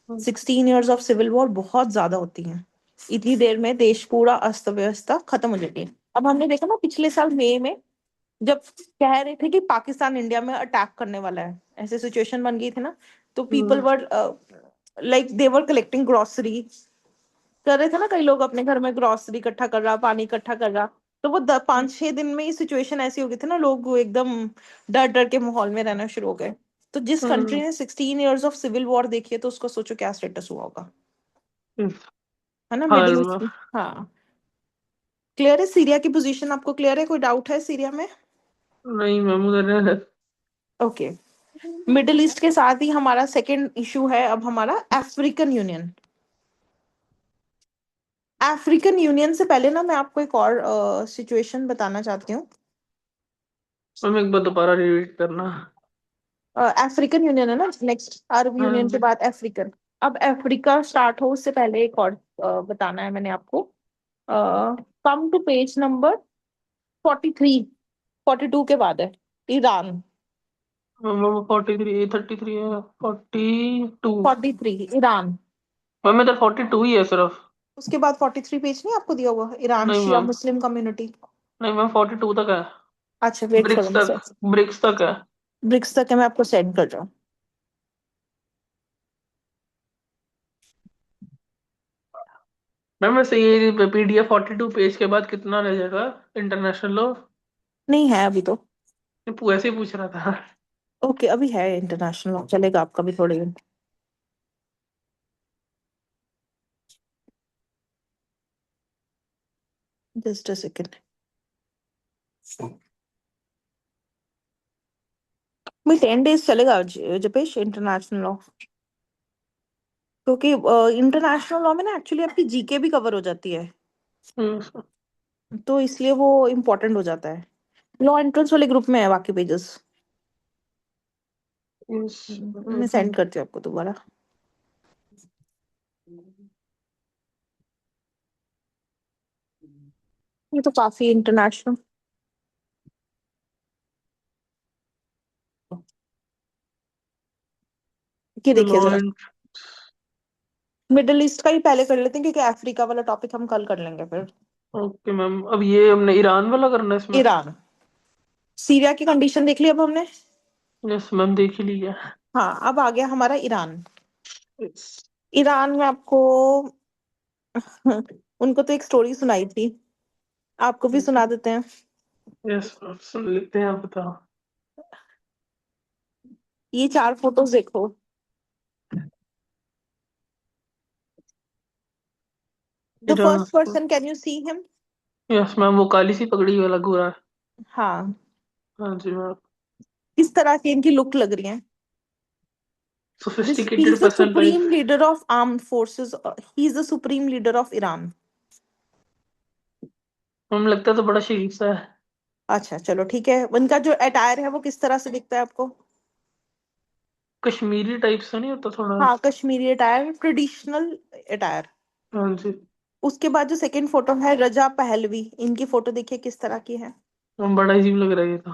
16 years of civil war बहुत ज्यादा होती हैं। इतनी देर में देश पूरा अस्त व्यस्त खत्म हो जाती है। अब हमने देखा ना पिछले साल मई में, जब कह रहे थे कि पाकिस्तान इंडिया में अटैक करने वाला है, ऐसे सिचुएशन बन गई थी ना, तो people were like they were collecting grocery, कर रहे थे ना कई लोग अपने घर में ग्रोसरी इकट्ठा कर रहा, पानी इकट्ठा कर रहा। तो वो 5-6 दिन में ही सिचुएशन ऐसी हो गई थी ना, लोग एकदम डर डर के माहौल में रहना शुरू हो गए। तो जिस कंट्री ने 16 years ऑफ सिविल वॉर देखी है, तो उसका सोचो क्या स्टेटस हुआ होगा, है ना, मिडिल हाल ईस्ट। हाँ, क्लियर है सीरिया की पोजीशन, आपको क्लियर है, कोई डाउट है सीरिया में? नहीं मैम, उधर ओके। मिडिल ईस्ट के साथ ही हमारा सेकंड इशू है अब हमारा अफ्रीकन यूनियन। अफ्रीकन यूनियन से पहले ना मैं आपको एक और सिचुएशन बताना चाहती हूँ। मैम एक बार दोबारा रिपीट करना। अफ्रीकन यूनियन है ना नेक्स्ट, अरब हाँ यूनियन के जी। बाद अफ्रीकन। अब अफ्रीका स्टार्ट हो उससे पहले एक और बताना है मैंने आपको। कम टू पेज नंबर 43, 42 के बाद है ईरान। मैम 43, 33 है, 42। 43 ईरान। मैम इधर 42 ही है सिर्फ। उसके बाद 43 पेज नहीं आपको दिया हुआ, ईरान नहीं शिया मैम, मुस्लिम कम्युनिटी। नहीं मैम 42 तक है। अच्छा वेट करो ब्रिक्स मैं तक, सेट, ब्रिक्स तक है। ब्रिक्स तक है, मैं आपको सेंड कर रहा हूँ। मैम वैसे ये पीडीएफ 42 पेज के बाद कितना रह जाएगा इंटरनेशनल लॉ? नहीं है अभी तो। वैसे ही पूछ रहा था। ओके अभी है इंटरनेशनल, चलेगा आपका भी थोड़े दिन। Just a second. मैं 10 डेज चलेगा जपेश इंटरनेशनल लॉ, क्योंकि इंटरनेशनल लॉ में ना एक्चुअली आपकी जीके भी कवर हो जाती है, यस। तो इसलिए वो इम्पोर्टेंट हो जाता है। लॉ एंट्रेंस वाले ग्रुप में है बाकी पेजेस। यस। मैं सेंड करती हूँ आपको दोबारा। ये तो काफी इंटरनेशनल, ये देखिए लॉ जरा। एंड। मिडिल ईस्ट का ही पहले कर लेते हैं, क्योंकि अफ्रीका वाला टॉपिक हम कल कर लेंगे फिर। ओके मैम, अब ये हमने ईरान वाला करना है इसमें? ईरान, सीरिया की कंडीशन देख ली अब हमने। यस मैम, देख ही लिया। हाँ अब आ गया हमारा ईरान। यस। ईरान में आपको उनको तो एक स्टोरी सुनाई थी, आपको भी सुना देते हैं। यस मैम, सुन लेते हैं, आप बताओ। ये 4 फोटोज देखो। The Iran. First person, can you see him? Yes ma'am, वो काली सी पगड़ी वाला गोरा है। हाँ, हाँ जी मैम। किस तरह की इनकी लुक लग रही है? This he sophisticated is the person type. Supreme leader of armed forces, he is the supreme leader of Iran. Ma'am लगता है तो बड़ा शरीफ सा है। अच्छा चलो ठीक है, उनका जो अटायर है वो किस तरह से दिखता है आपको? कश्मीरी टाइप सा नहीं होता थोड़ा? हाँ कश्मीरी अटायर, ट्रेडिशनल अटायर। हाँ जी। उसके बाद जो सेकंड फोटो है रजा पहलवी, इनकी फोटो देखिए किस तरह की है। मैम बड़ा अजीब लग रहा है ये तो।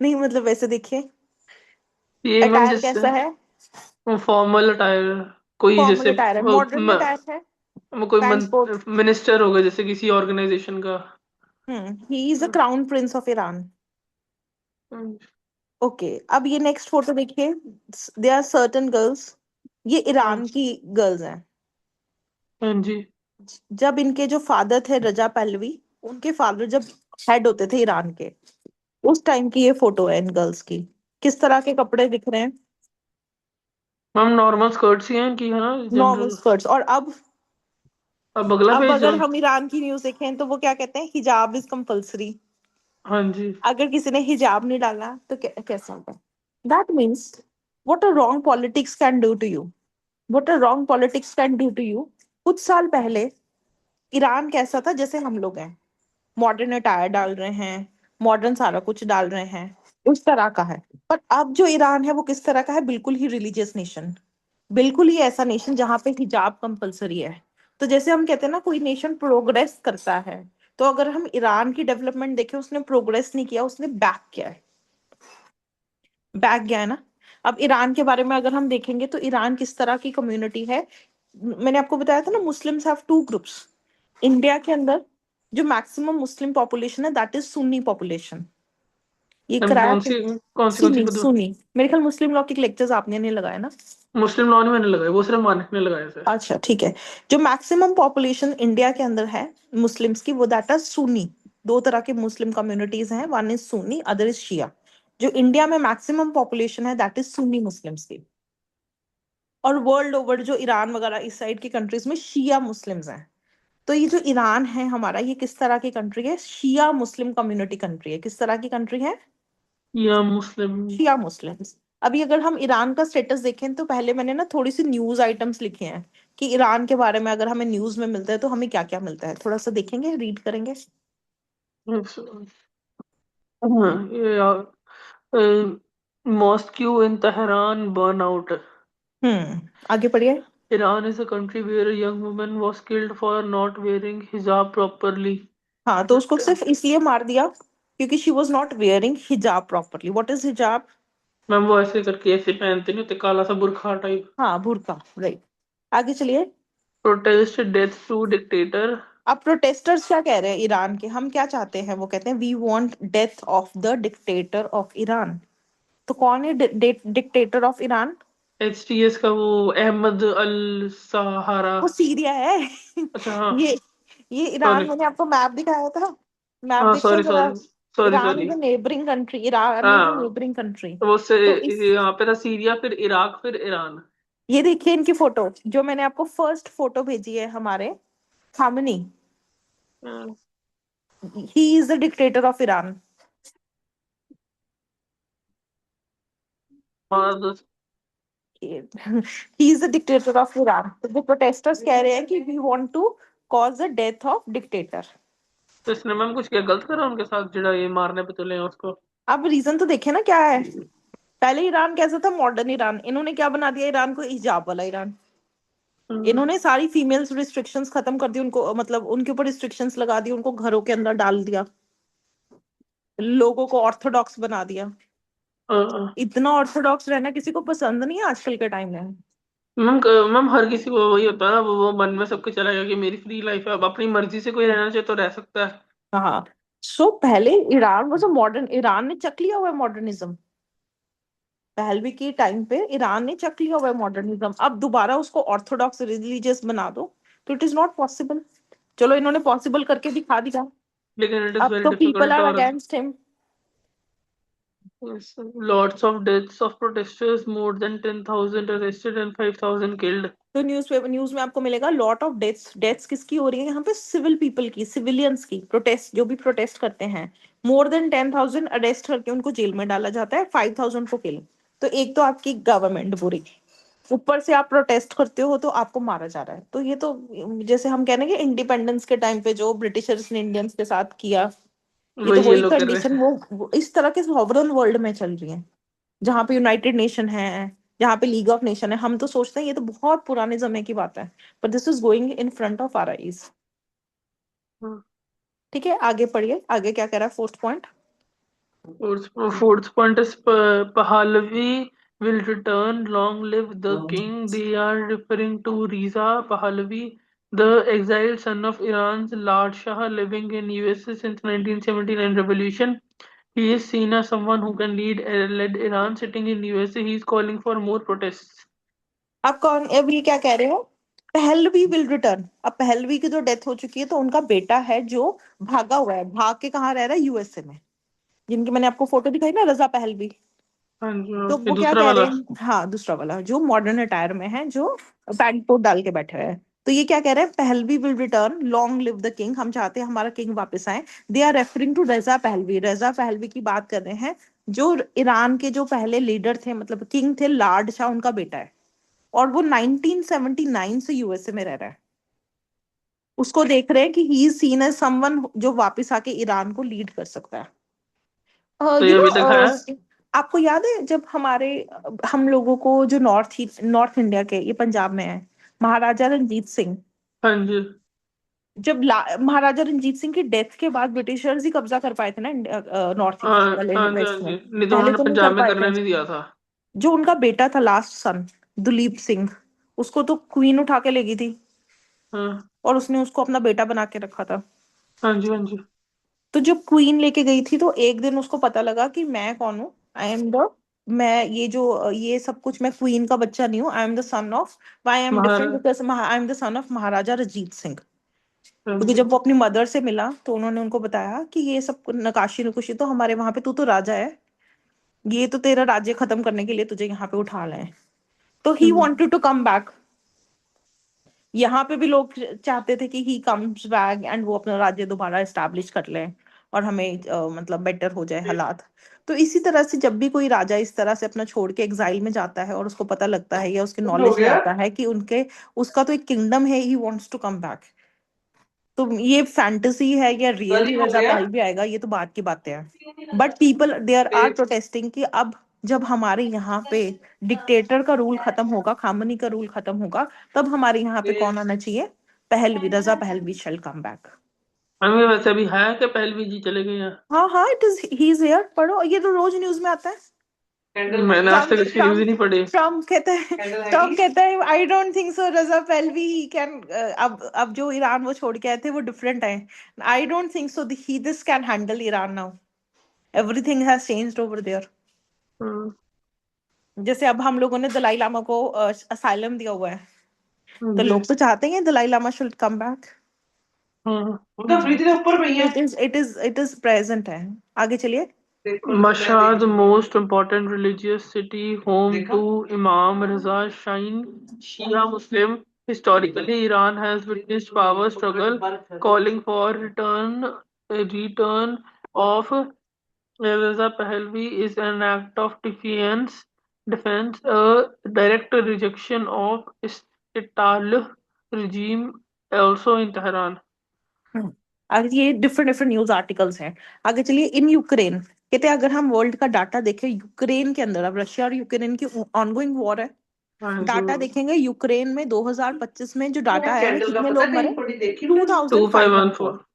नहीं मतलब वैसे देखिए, ये मैम अटायर जैसे कैसा है? फॉर्मल अटायर, कोई फॉर्मल जैसे अटायर है, मॉडर्न अटायर है। कोई पैंट कोट। मिनिस्टर होगा जैसे किसी ऑर्गेनाइजेशन का। ही is the crown Prince of Iran. Okay अब ये नेक्स्ट फोटो देखिए, दे आर सर्टन गर्ल्स, ये हाँ ईरान की गर्ल्स हैं। हाँ जी। जब इनके जो फादर थे रजा पहलवी, उनके फादर जब हेड होते थे ईरान के, उस टाइम की ये फोटो है इन गर्ल्स की। किस तरह के कपड़े दिख रहे हैं? मैम नॉर्मल स्कर्ट्स ही हैं कि है ना, नॉर्मल जनरल? स्कर्ट्स। और अब अगला अब पेज अगर मैम। हम ईरान की न्यूज देखें तो वो क्या कहते हैं, हिजाब इज कंपल्सरी। हाँ जी। अगर किसी ने हिजाब नहीं डाला तो कैसा होगा? That means what a wrong politics can do to you, what a wrong politics can do to you. कुछ साल पहले ईरान कैसा था, जैसे हम लोग हैं, मॉडर्न अटायर डाल रहे हैं, मॉडर्न सारा कुछ डाल रहे हैं, उस तरह का है। पर अब जो ईरान है वो किस तरह का है, बिल्कुल ही रिलीजियस नेशन, बिल्कुल ही ऐसा नेशन जहां पे हिजाब कंपलसरी है। तो जैसे हम कहते हैं ना कोई नेशन प्रोग्रेस करता है, तो अगर हम ईरान की डेवलपमेंट देखें, उसने प्रोग्रेस नहीं किया, उसने बैक किया है, बैक गया है ना। अब ईरान के बारे में अगर हम देखेंगे तो ईरान किस तरह की कम्युनिटी है, मैंने आपको बताया था ना, मुस्लिम्स हैव 2 ग्रुप्स इंडिया के अंदर। जो मैक्सिमम मुस्लिम पॉपुलेशन है दैट इज सुन्नी पॉपुलेशन। ये मैम कराया था। कौन सी सुन्नी बदू? सुन्नी, मेरे ख्याल मुस्लिम लॉ के लेक्चर्स आपने नहीं लगाया ना। मुस्लिम लॉ नहीं मैंने लगाया, वो सिर्फ मानिक ने लगाया थे। अच्छा ठीक है। जो मैक्सिमम पॉपुलेशन इंडिया के अंदर है मुस्लिम्स की, वो दैट इज सुन्नी। 2 तरह के मुस्लिम कम्युनिटीज हैं, one is Sunni, other is Shia. जो इंडिया में मैक्सिमम पॉपुलेशन है दैट इज सुन्नी मुस्लिम्स की। और वर्ल्ड ओवर जो ईरान वगैरह इस साइड की कंट्रीज में शिया मुस्लिम्स हैं। तो ये जो ईरान है हमारा, ये किस तरह की कंट्री है, शिया मुस्लिम कम्युनिटी कंट्री है। किस तरह की कंट्री है? या मुस्लिम। शिया मुस्लिम्स। अभी अगर हम ईरान का स्टेटस देखें तो पहले मैंने ना थोड़ी सी न्यूज आइटम्स लिखे हैं कि ईरान के बारे में अगर हमें न्यूज में मिलता है तो हमें क्या क्या मिलता है, थोड़ा सा देखेंगे, रीड करेंगे। Mosque in Tehran burn out. आगे पढ़िए। Iran is a country where a young woman was killed for not wearing hijab properly. हाँ, तो उसको सिर्फ इसलिए मार दिया क्योंकि शी वॉज नॉट वेयरिंग हिजाब प्रॉपरली। व्हाट इज हिजाब? मैम वो ऐसे करके ऐसे पहनते नहीं होते, काला सा बुरखा टाइप। हाँ, बुर्का, राइट। आगे चलिए। Protest death to dictator. अब प्रोटेस्टर्स क्या कह रहे हैं ईरान के, हम क्या चाहते हैं? वो कहते हैं we want death of the dictator of Iran. तो कौन है डिक्टेटर ऑफ ईरान? HTS का वो अहमद अल सहारा। वो सीरिया है। अच्छा हाँ। ये ये ईरान, सॉरी। मैंने आपको मैप दिखाया था। मैप हाँ देखो सॉरी जरा। Sorry. Sorry Iran sorry. Is a neighbouring country, Iran is a हाँ नेबरिंग कंट्री। वो से तो इस यहाँ पे था सीरिया, फिर इराक, फिर ईरान। ये देखिए इनकी फोटो, जो मैंने आपको फर्स्ट फोटो भेजी है हमारे खामनी। हाँ, he is the dictator of Iran. हमारा दोस्त। He is the dictator of Iran. तो जो प्रोटेस्टर्स कह रहे हैं कि we want to cause the death of dictator. तो इसने मैम कुछ क्या गलत करा उनके साथ, जिड़ा ये मारने पे तुले हैं उसको? अब रीजन तो देखे ना क्या है। पहले ईरान कैसा था? Modern Iran. इन्होंने क्या बना दिया ईरान को? हिजाब वाला ईरान। हम्म, इन्होंने सारी फीमेल्स रिस्ट्रिक्शंस खत्म कर दी, उनको मतलब उनके ऊपर रिस्ट्रिक्शंस लगा दी, उनको घरों के अंदर डाल दिया, लोगों को ऑर्थोडॉक्स बना दिया। इतना ऑर्थोडॉक्स रहना किसी को पसंद नहीं है आजकल के टाइम में। मैम मैम हर किसी को वही होता है ना, वो मन में सबके चला गया कि मेरी फ्री लाइफ है, अब अपनी मर्जी से कोई रहना चाहे तो रह सकता है। हाँ। सो पहले ईरान वो जो मॉडर्न, ईरान ने चक लिया हुआ है मॉडर्निज्म। पहलवी की टाइम पे ईरान ने चक लिया हुआ है मॉडर्निज्म, अब दोबारा उसको ऑर्थोडॉक्स रिलीजियस बना दो तो इट इज नॉट पॉसिबल। चलो इन्होंने पॉसिबल करके दिखा दिया। लेकिन इट इज अब वेरी तो पीपल डिफिकल्ट। आर और against him. lots of deaths of protesters, more than 10,000 arrested and 5,000 killed. तो न्यूज़पेपर, न्यूज में आपको मिलेगा लॉट ऑफ डेथ्स। डेथ्स किसकी हो रही है यहाँ पे? सिविल पीपल की, सिविलियंस की, प्रोटेस्ट जो भी प्रोटेस्ट करते हैं। मोर देन 10,000 अरेस्ट करके उनको जेल में डाला जाता है, 5,000 को किल। तो एक तो आपकी गवर्नमेंट बुरी, ऊपर से आप प्रोटेस्ट करते हो तो आपको मारा जा रहा है। तो ये तो जैसे हम कह रहे हैं कि इंडिपेंडेंस के टाइम पे जो ब्रिटिशर्स ने इंडियंस के साथ किया, ये तो वही ये वही लोग कर रहे कंडीशन हैं। वो इस तरह के सॉवरन वर्ल्ड में चल रही है, जहाँ पे यूनाइटेड नेशन है, जहाँ पे लीग ऑफ नेशन है। हम तो सोचते हैं ये तो बहुत पुराने समय की बात है, पर this is going in front of our eyes. ठीक है, आगे पढ़िए, आगे क्या कह रहा है fourth point? Fourth point is Pahlavi will return. Long live the king. They are referring to Reza Pahlavi, the exiled son of Iran's Lord Shah, living in USA since 1979 revolution. He is seen as someone who can led Iran. Sitting in USA, he is calling for more protests. आप कौन, अब ये क्या कह रहे हो? Pahlavi will return. अब Pahlavi की तो डेथ हो चुकी है, तो उनका बेटा है जो भागा हुआ है, भाग के कहाँ रह रहा है? यूएसए में। जिनकी मैंने आपको फोटो दिखाई ना, रजा पहलवी। हाँ जी, तो ये वो क्या दूसरा कह रहे वाला। हैं? हाँ, दूसरा वाला जो मॉडर्न अटायर में है, जो पैंट कोट डाल के बैठे हुए हैं। तो ये क्या कह रहे हैं? Pahlavi will return, long live the king. हम चाहते हैं हमारा किंग वापस आए। They are referring to Reza Pahlavi. Reza Pahlavi की बात कर रहे हैं, जो ईरान के जो पहले लीडर थे, मतलब किंग थे, लार्ड शाह उनका बेटा है। और वो 1979 से यूएसए में रह रहा है। उसको देख रहे हैं कि he is seen as someone जो वापस आके ईरान को लीड कर सकता है। तो यू ये नो, अभी तक है। आपको याद है जब हमारे हम लोगों को जो नॉर्थ इंडिया के, ये पंजाब में है, महाराजा रंजीत सिंह। हाँ जी। जब महाराजा रंजीत सिंह की डेथ के बाद ब्रिटिशर्स ही कब्जा कर पाए थे ना नॉर्थ ईस्ट हाँ वाले हाँ जी हाँ वेस्ट में। जी, नहीं तो पहले उन्होंने तो नहीं कर पंजाब में पाए करने थे। नहीं दिया था। जो उनका बेटा था लास्ट सन, दुलीप सिंह, उसको तो क्वीन उठा के ले गई थी, हाँ और उसने उसको अपना बेटा बना के रखा था। हाँ जी हाँ जी। तो जब क्वीन लेके गई थी, तो एक दिन उसको पता लगा कि मैं कौन हूँ। आई एम द, मैं ये जो ये सब कुछ, मैं क्वीन का बच्चा नहीं हूँ। I am the son of, I am different Maharaj. Because I am the son of Maharaja Ranjit Singh. हाँ क्योंकि जी। जब वो अपनी मदर से मिला तो उन्होंने उनको बताया कि ये सब नकाशी नकुशी तो हमारे वहां पे, तू तो राजा है, ये तो तेरा राज्य खत्म करने के लिए तुझे यहाँ पे उठा लाए हैं। तो ही हम्म, वॉन्टेड टू कम बैक। यहाँ पे भी लोग चाहते थे कि ही कम्स बैक एंड वो अपना राज्य दोबारा एस्टैब्लिश कर ले, और हमें मतलब बेटर हो जाए हालात। तो इसी तरह से जब भी कोई राजा इस तरह से अपना छोड़ के एग्जाइल में जाता है, और उसको पता लगता है या उसके हो नॉलेज में गया। आता है कि उनके, उसका तो एक किंगडम है, he wants to come back. तो ये फैंटेसी है या रियल ही रजा पहलवी आएगा, ये तो बात की बातें हैं। But people there are protesting कि अब जब हमारे यहाँ पे डिक्टेटर का रूल खत्म होगा, खामनी का रूल खत्म होगा, तब हमारे यहाँ पे कौन आना चाहिए? पहलवी, रजा पहलवी शैल कम बैक। हमें वैसे अभी है कि पहलवी जी चले गए हैं? हाँ हाँ, it is he is here, पढ़ो, ये तो रोज न्यूज में आता है। मैंने आज ट्रम्प तक इसकी न्यूज ही ट्रम्प नहीं पढ़ी। ट्रम्प कहता है I don't think so Reza Pahlavi he can, अब जो ईरान वो छोड़ के आए थे वो डिफरेंट है। I don't think so he this can handle Iran now, everything has changed over there. Hmm, जैसे अब हम लोगों ने दलाई लामा को असाइलम दिया हुआ है, तो जी। लोग तो चाहते हैं Dalai Lama should come back. उनका फ्रिज के ऊपर भैया इट इज प्रेजेंट है। आगे चलिए। Mashhad, the most important religious city, home to Imam Reza Shia Muslim. Historically, Iran has witnessed power struggle, calling for return of Reza Pahlavi is an act of defense, a direct rejection of Istital regime, also in Tehran. आगे ये different different news articles हैं। आगे चलिए। In Ukraine, कहते हैं अगर हम world का डाटा देखें यूक्रेन के अंदर, अब रशिया और यूक्रेन की ऑनगोइंग वॉर है, हाँ जी। डाटा देखेंगे यूक्रेन में 2025 में जो डाटा आया है, कितने लोग मरे? Two five one 2514 four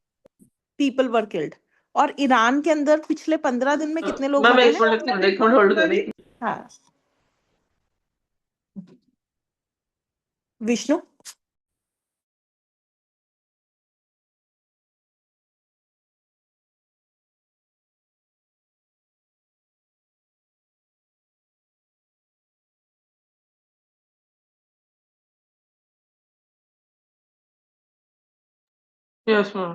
people were killed. और ईरान के अंदर पिछले 15 दिन में कितने लोग मैम मरे एक हैं? मिनट, एक मिनट होल्ड करें। हाँ, विष्णु। Yes ma'am.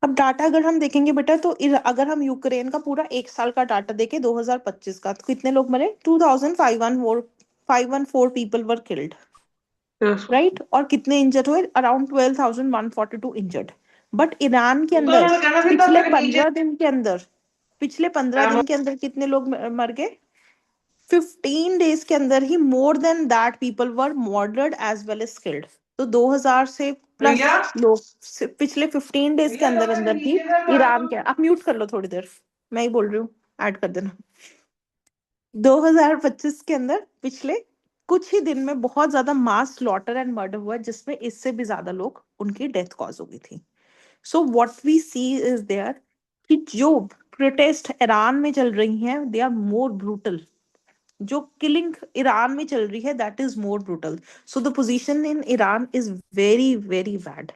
अब डाटा अगर हम देखेंगे बेटा, तो अगर हम यूक्रेन का पूरा एक साल का डाटा देखें 2025 का, तो कितने लोग मरे? 2514 people were killed, yes right. और कितने इंजर्ड हुए? Around 12,142 injured. बट ईरान के अंदर पिछले 15 दिन के अंदर, पिछले 15 दिन के अंदर कितने लोग मर गए? 15 डेज के अंदर ही more than that people were murdered as well as skilled. तो 2000 से प्लस लोग पिछले 15 डेज के अंदर अंदर ही ईरान के। आप म्यूट कर लो थोड़ी देर, मैं ही बोल रही हूँ, ऐड कर देना। 2025 के अंदर पिछले कुछ ही दिन में बहुत ज्यादा मास स्लॉटर एंड मर्डर हुआ, जिसमें इससे भी ज्यादा लोग उनकी डेथ कॉज हो गई थी। So what we see is there कि जो प्रोटेस्ट ईरान में चल रही हैं, दे आर मोर ब्रूटल। जो किलिंग ईरान में चल रही है, that is more brutal. So the position in Iran is very very bad.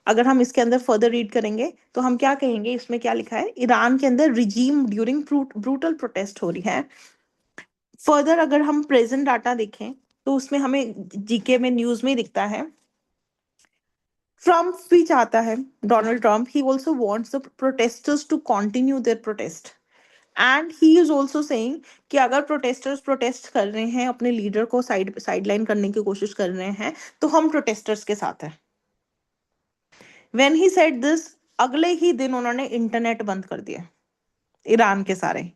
अगर हम इसके अंदर फर्दर रीड करेंगे तो हम क्या कहेंगे? इसमें क्या लिखा है? ईरान के अंदर रिजीम ड्यूरिंग ब्रूटल प्रोटेस्ट हो रही है। फर्दर अगर हम प्रेजेंट डाटा देखें, तो उसमें हमें जीके में न्यूज में दिखता है, ट्रम्प भी चाहता है, Donald Trump, he also wants the protesters to continue their protest. And he is also saying कि अगर प्रोटेस्टर्स प्रोटेस्ट कर रहे हैं, अपने लीडर को साइडलाइन करने की कोशिश कर रहे हैं, तो हम प्रोटेस्टर्स के साथ हैं। व्हेन ही सेड दिस, अगले ही दिन उन्होंने इंटरनेट बंद कर दिया, ईरान के सारे।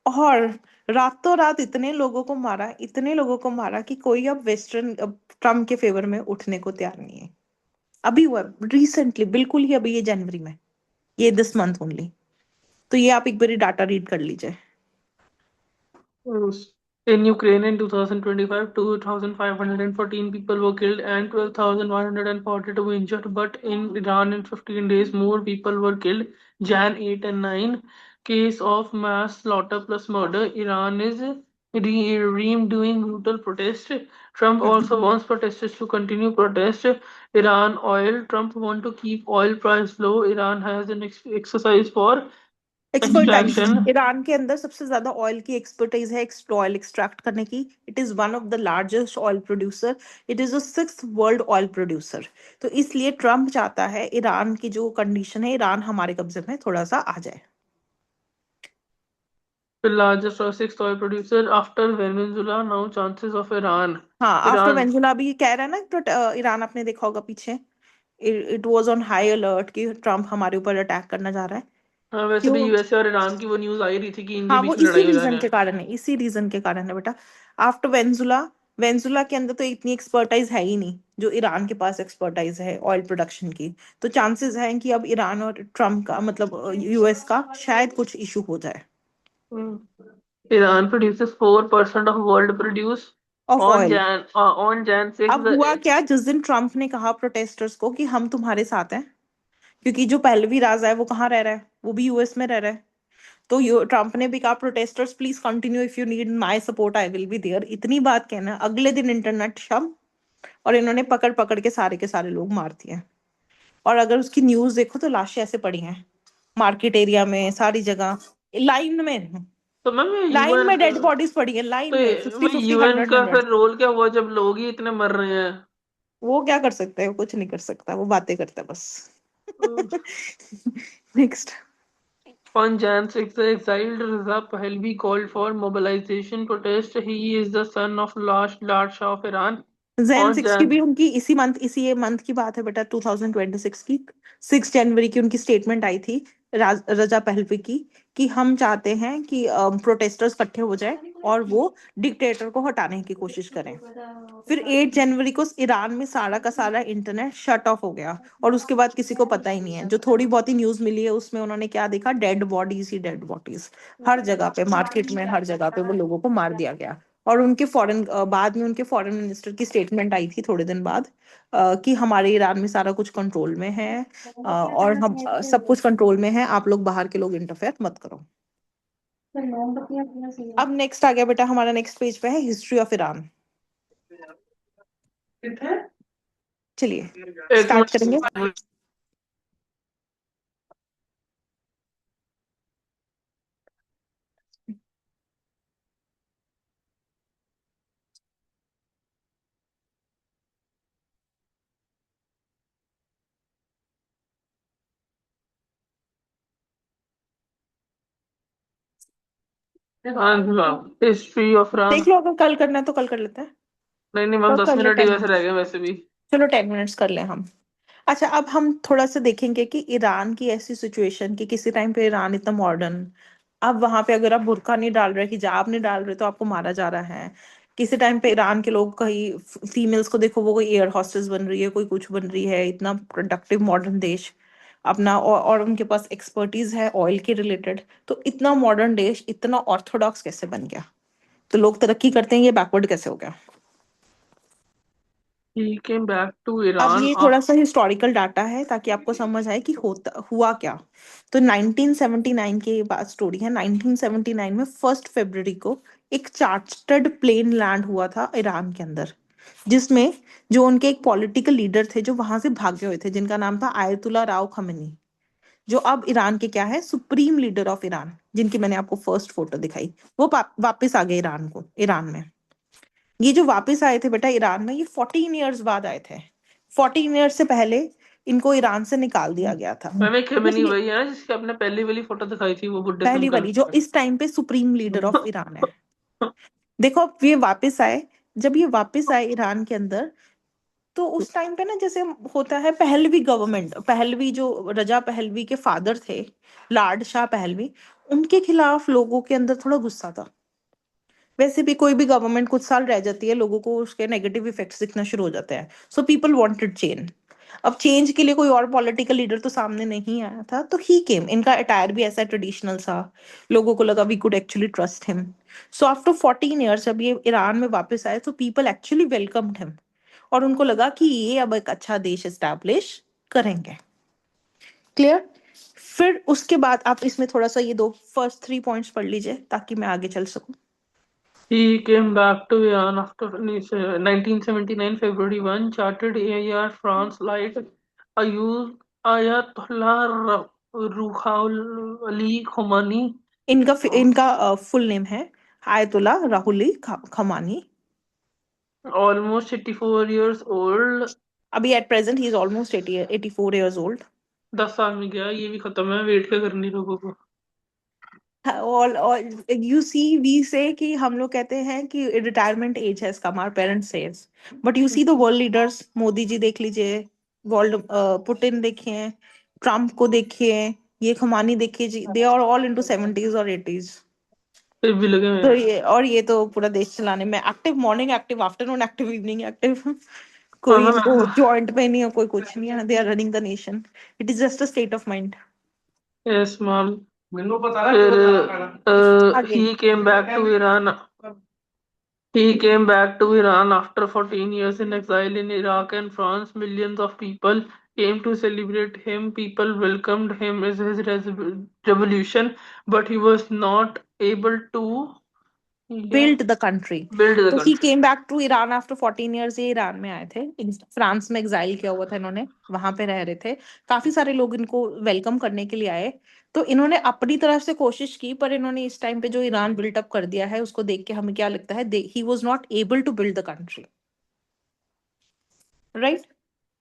और रातों रात इतने लोगों को मारा, इतने लोगों को मारा कि कोई अब वेस्टर्न ट्रम्प के फेवर में उठने को तैयार नहीं है। अभी हुआ रिसेंटली, बिल्कुल ही अभी, ये जनवरी में, ये दिस मंथ ओनली। तो ये आप एक बारी डाटा रीड कर लीजिए। Yes. In Ukraine in 2025, 2,514 people were killed and 12,142 injured. But in Iran, in 15 days, more people were killed. Jan 8 and 9, case of mass slaughter plus murder. Iran is doing brutal protest. Trump also wants protesters to continue protest. Iran oil. Trump want to keep oil price low. Iran has an exercise for expertise, extraction. Iran के अंदर सबसे ज्यादा oil की expertise है, oil extract करने की। It is one of the largest oil producer. It is the sixth world oil producer. तो इसलिए ट्रम्प चाहता है ईरान की जो कंडीशन है, ईरान हमारे कब्जे में थोड़ा सा आ जाए। The largest or sixth oil producer after Venezuela, now chances of Iran. हाँ, आफ्टर Iran, वेनेजुला भी कह रहा है ना, ईरान, आपने देखा होगा पीछे, it was on high alert कि ट्रम्प हमारे ऊपर अटैक करना चाह रहा है। हाँ वैसे भी क्यों? यूएसए और ईरान की वो न्यूज आई रही थी कि इनके हाँ, वो बीच में इसी लड़ाई हो रीजन जाएगा। के कारण है, इसी रीजन के कारण है बेटा। आफ्टर वेनेजुला वेनेजुला के अंदर तो इतनी एक्सपर्टाइज है ही नहीं जो ईरान के पास एक्सपर्टाइज है ऑयल प्रोडक्शन की। तो चांसेस हैं कि अब ईरान और ट्रम्प का मतलब यूएस का शायद कुछ इशू हो जाए। Iran produces 4% of world produce of oil. on Jan 6. अब हुआ क्या, जिस दिन ट्रम्प ने कहा प्रोटेस्टर्स को कि हम तुम्हारे साथ हैं, क्योंकि जो पहलवी राजा है वो कहाँ रह रहा है, वो भी यूएस में रह रहा है। तो ट्रम्प ने भी कहा protesters please continue, if you need my support I will be there. इतनी बात कहना, अगले दिन इंटरनेट शम, और इन्होंने पकड़ पकड़ के सारे लोग मार दिए। और अगर उसकी न्यूज देखो तो लाशें ऐसे पड़ी हैं मार्केट एरिया में, सारी जगह, लाइन में, तो मैम ये लाइन यूएन में डेड बॉडीज पड़ी है, तो लाइन में, 50 50 यूएन 100 का 100। फिर रोल क्या हुआ जब लोग ही इतने मर रहे हैं? वो क्या कर सकते हैं, वो कुछ नहीं कर सकता, वो बातें करता है बस। Hmm. Next. On Jan 6, the exiled Reza Pahlavi called for mobilization protest. He is the son of last Lord Shah of Iran. Jain On six की भी Jan उनकी इसी ये मंथ की बात है बेटा, 2026 की। 6 जनवरी की उनकी स्टेटमेंट आई थी रजा पहलवी की, कि हम चाहते हैं कि प्रोटेस्टर्स इकट्ठे हो जाए और वो डिक्टेटर को हटाने की कोशिश करें। फिर 8 जनवरी को ईरान में सारा का सारा इंटरनेट शट ऑफ हो गया, और उसके बाद किसी को पता ही नहीं है। जो थोड़ी बहुत ही न्यूज मिली है उसमें उन्होंने क्या देखा, डेड बॉडीज ही डेड बॉडीज, हर जगह पे, मार्केट में, हर जगह पे वो लोगों को मार दिया गया। और उनके बाद में उनके फॉरेन मिनिस्टर की स्टेटमेंट आई थी थोड़े दिन बाद, कि हमारे ईरान में सारा कुछ कंट्रोल में है, और हम सब कुछ कंट्रोल में है, आप लोग बाहर के लोग इंटरफेयर मत करो। अब नेक्स्ट आ गया बेटा, हमारा नेक्स्ट पेज पे है हिस्ट्री ऑफ ईरान। चलिए एक स्टार्ट करेंगे। मिनट। History of Iran. देख लो, अगर कल करना है तो कल कर लेते हैं। नहीं नहीं मैम, दस कर ले मिनट ही 10 वैसे मिनट रह गए वैसे भी। चलो 10 मिनट्स कर लें हम। अच्छा, अब हम थोड़ा सा देखेंगे कि ईरान की ऐसी सिचुएशन कि किसी टाइम पे ईरान इतना मॉडर्न, अब वहां पे अगर आप बुर्का नहीं डाल रहे, हिजाब नहीं डाल रहे, तो आपको मारा जा रहा है। किसी टाइम पे ईरान के लोग, कहीं फीमेल्स को देखो, वो कोई एयर हॉस्टेस बन रही है, कोई कुछ बन रही है, इतना प्रोडक्टिव मॉडर्न देश अपना, और उनके पास एक्सपर्टीज है ऑयल के रिलेटेड। तो इतना मॉडर्न देश इतना ऑर्थोडॉक्स कैसे बन गया? तो लोग तरक्की करते हैं, ये बैकवर्ड कैसे हो गया? He came back to अब Iran ये थोड़ा सा हिस्टोरिकल डाटा है ताकि आपको समझ आए कि होता हुआ क्या। तो 1979 की ये बात स्टोरी है। 1979 में 1 फरवरी को एक चार्टर्ड प्लेन लैंड हुआ था ईरान के अंदर, जिसमें जो उनके एक पॉलिटिकल लीडर थे जो वहां से भागे हुए थे, जिनका नाम था आयतुल्ला राव खमेनी, जो अब ईरान के क्या है, सुप्रीम लीडर ऑफ ईरान, जिनकी मैंने आपको फर्स्ट फोटो दिखाई। वो वापस आ गए ईरान में। ये जो वापस आए थे बेटा ईरान में, ये 14 ईयर्स बाद आए थे। 14 ईयर्स से पहले इनको ईरान से निकाल दिया गया था। मैम एक बस खेमनी ये वही है जिसकी आपने पहली वाली फोटो दिखाई थी, वो बुड्ढे से पहली निकल वाली जो इस टाइम पे सुप्रीम लीडर ऑफ के। ईरान है। देखो अब ये वापस आए, जब ये वापस आए ईरान के अंदर, तो उस टाइम पे ना जैसे होता है, पहलवी गवर्नमेंट, पहलवी जो रजा पहलवी के फादर थे, लाड शाह पहलवी, उनके खिलाफ लोगों के अंदर थोड़ा गुस्सा था। वैसे भी कोई भी गवर्नमेंट कुछ साल रह जाती है, लोगों को उसके नेगेटिव इफेक्ट्स दिखना शुरू हो जाते हैं। So people wanted change. अब चेंज के लिए कोई और पॉलिटिकल लीडर तो सामने नहीं आया था, तो ही केम, इनका अटायर भी ऐसा ट्रेडिशनल सा, लोगों को लगा we could actually trust him. So after 14 years जब ये ईरान में वापस आए, तो पीपल एक्चुअली वेलकम्ड हिम, और उनको लगा कि ये अब एक अच्छा देश एस्टैब्लिश करेंगे। क्लियर? फिर उसके बाद आप इसमें थोड़ा सा ये दो फर्स्ट 3 पॉइंट्स पढ़ लीजिए ताकि मैं आगे चल सकूं। He came back to Iran after 1979 February 1, chartered Air France Light Ayatollah Ruhollah Khomeini, इनका फुल नेम है आयतुल्ला राहुली खमानी। almost 84 years old। अभी at present he is almost 84 years old. 10 साल में गया, ये भी खत्म है, वेट क्या करनी लोगों को। और यू सी वी से कि हम लोग कहते हैं कि रिटायरमेंट एज है इसका, हमारे parents says, but you see the world leaders, Modi ji देख लीजिए, वर्ल्ड पुतिन देखिए, ट्रम्प को देखिए, ये खमानी देखिए जी, they are all into 70s और 80s। फिर भी लगे हुए तो हैं। ये तो पूरा देश चलाने में active, morning active, afternoon active, evening active. हाँ कोई इनको हाँ। जॉइंट पे नहीं है, कोई कुछ नहीं है, they are running the nation. It is just a state of mind. Yes ma'am. फिर आगे। he came back to Iran. He came back to Iran after 14 years in exile in Iraq and France. Millions of people came to celebrate him. People welcomed him as his revolution, but he was not able to, yeah, build the country. build the तो he country. Came back to Iran after 14 years। ये Iran में आए थे, France में exile किया हुआ था इन्होंने, वहां पे रह रहे थे। काफी सारे लोग इनको वेलकम करने के लिए आए। तो इन्होंने अपनी तरफ से कोशिश की, पर इन्होंने इस टाइम पे जो ईरान बिल्टअप कर दिया है उसको देख के हमें क्या लगता है, he was not able to build the country. Right.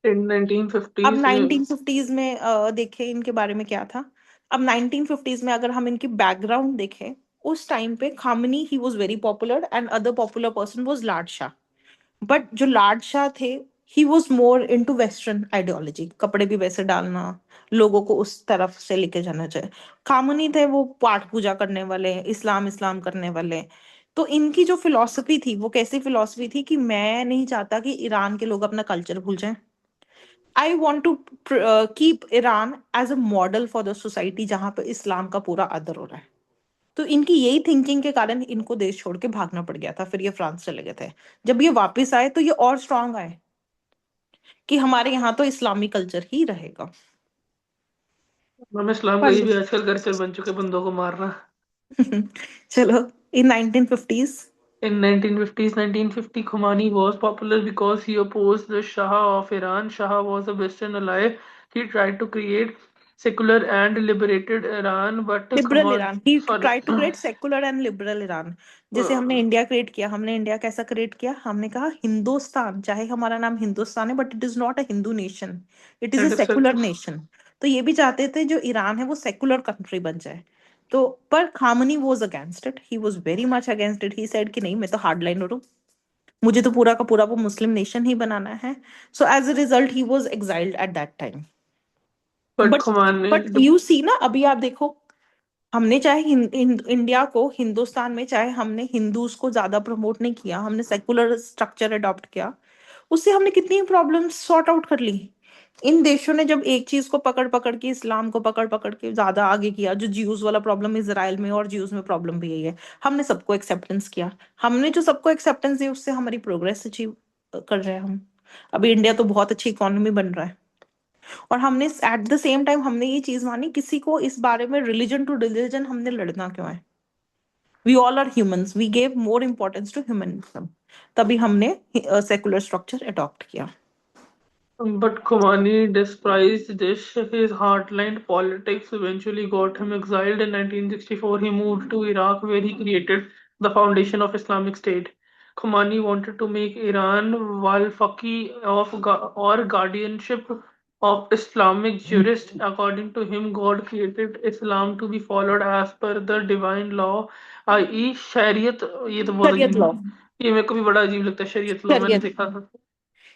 In अब 1950s, 1950s में देखें इनके बारे में क्या था। अब 1950s में अगर हम इनकी बैकग्राउंड देखें, उस टाइम पे खामनी he was very popular and other popular person was Lad Shah. But जो लाड शाह थे, he was more into western ideology, कपड़े भी वैसे डालना, लोगों को उस तरफ से लेके जाना चाहिए। खामनी थे वो पाठ पूजा करने वाले, इस्लाम इस्लाम करने वाले। तो इनकी जो फिलॉसफी थी वो कैसी फिलॉसफी थी कि मैं नहीं चाहता कि ईरान के लोग अपना कल्चर भूल जाएं। I want to keep Iran as a model for the society जहां पर इस्लाम का पूरा आदर हो रहा है। तो इनकी यही थिंकिंग के कारण इनको देश छोड़ के भागना पड़ गया था, फिर ये फ्रांस चले गए थे। जब ये वापस आए तो ये और स्ट्रांग आए कि हमारे यहाँ तो इस्लामी कल्चर ही रहेगा। मैम इस्लाम का हाँ ये जी। भी आजकल कल्चर बन चुके बंदों को मारना। चलो, इन 1950s। In 1950s, 1950, Khomeini was popular because he opposed the Shah of Iran. Shah was a Western ally. He tried to create secular and liberated Iran, but liberal Khomeini, Iran, he sorry, try to create secular and liberal Iran. जैसे हमने India create किया, हमने India कैसा create किया, हमने कहा हिंदुस्तान, चाहे हमारा नाम हिंदुस्तान है but it is not a Hindu nation, it is a it is secular nation. तो ये भी चाहते थे जो ईरान है वो सेकुलर कंट्री बन जाए। तो पर खामनी was against it, he was very much against it. He said कि नहीं, मैं तो हार्ड लाइनर हूँ, मुझे तो पूरा का पूरा वो मुस्लिम नेशन ही बनाना है। So as a result he was exiled at that time. but but Khomeini, you see ना, अभी आप देखो, हमने चाहे इंडिया को, हिंदुस्तान में चाहे हमने हिंदूज को ज्यादा प्रमोट नहीं किया, हमने सेकुलर स्ट्रक्चर अडॉप्ट किया, उससे हमने कितनी प्रॉब्लम्स सॉर्ट आउट कर ली। इन देशों ने जब एक चीज को पकड़ पकड़ के, इस्लाम को पकड़ पकड़ के ज्यादा आगे किया, जो ज्यूज वाला प्रॉब्लम इसराइल में, और ज्यूज में प्रॉब्लम भी यही है, हमने सबको एक्सेप्टेंस किया। हमने जो सबको एक्सेप्टेंस दी उससे हमारी प्रोग्रेस अचीव कर रहे हैं हम। अभी इंडिया तो बहुत अच्छी इकोनॉमी बन रहा है। और हमने एट द सेम टाइम हमने ये चीज मानी, किसी को इस बारे में रिलीजन टू रिलीजन हमने लड़ना क्यों है। We all are humans, we gave more importance to humanism. तभी हमने सेकुलर स्ट्रक्चर अडॉप्ट किया। but Khomeini despised this. His hardline politics eventually got him exiled. In 1964, he moved to Iraq, where he created the foundation of Islamic State. Khomeini wanted to make Iran Wal-Faqih or guardianship of Islamic jurists. According to him, God created Islam to be followed as per the divine law, i.e. शरीयत। ये तो बहुत शरीयत law. अजीब, ये मेरे को भी बड़ा अजीब लगता है, शरीयत लॉ मैंने शरीयत, देखा था।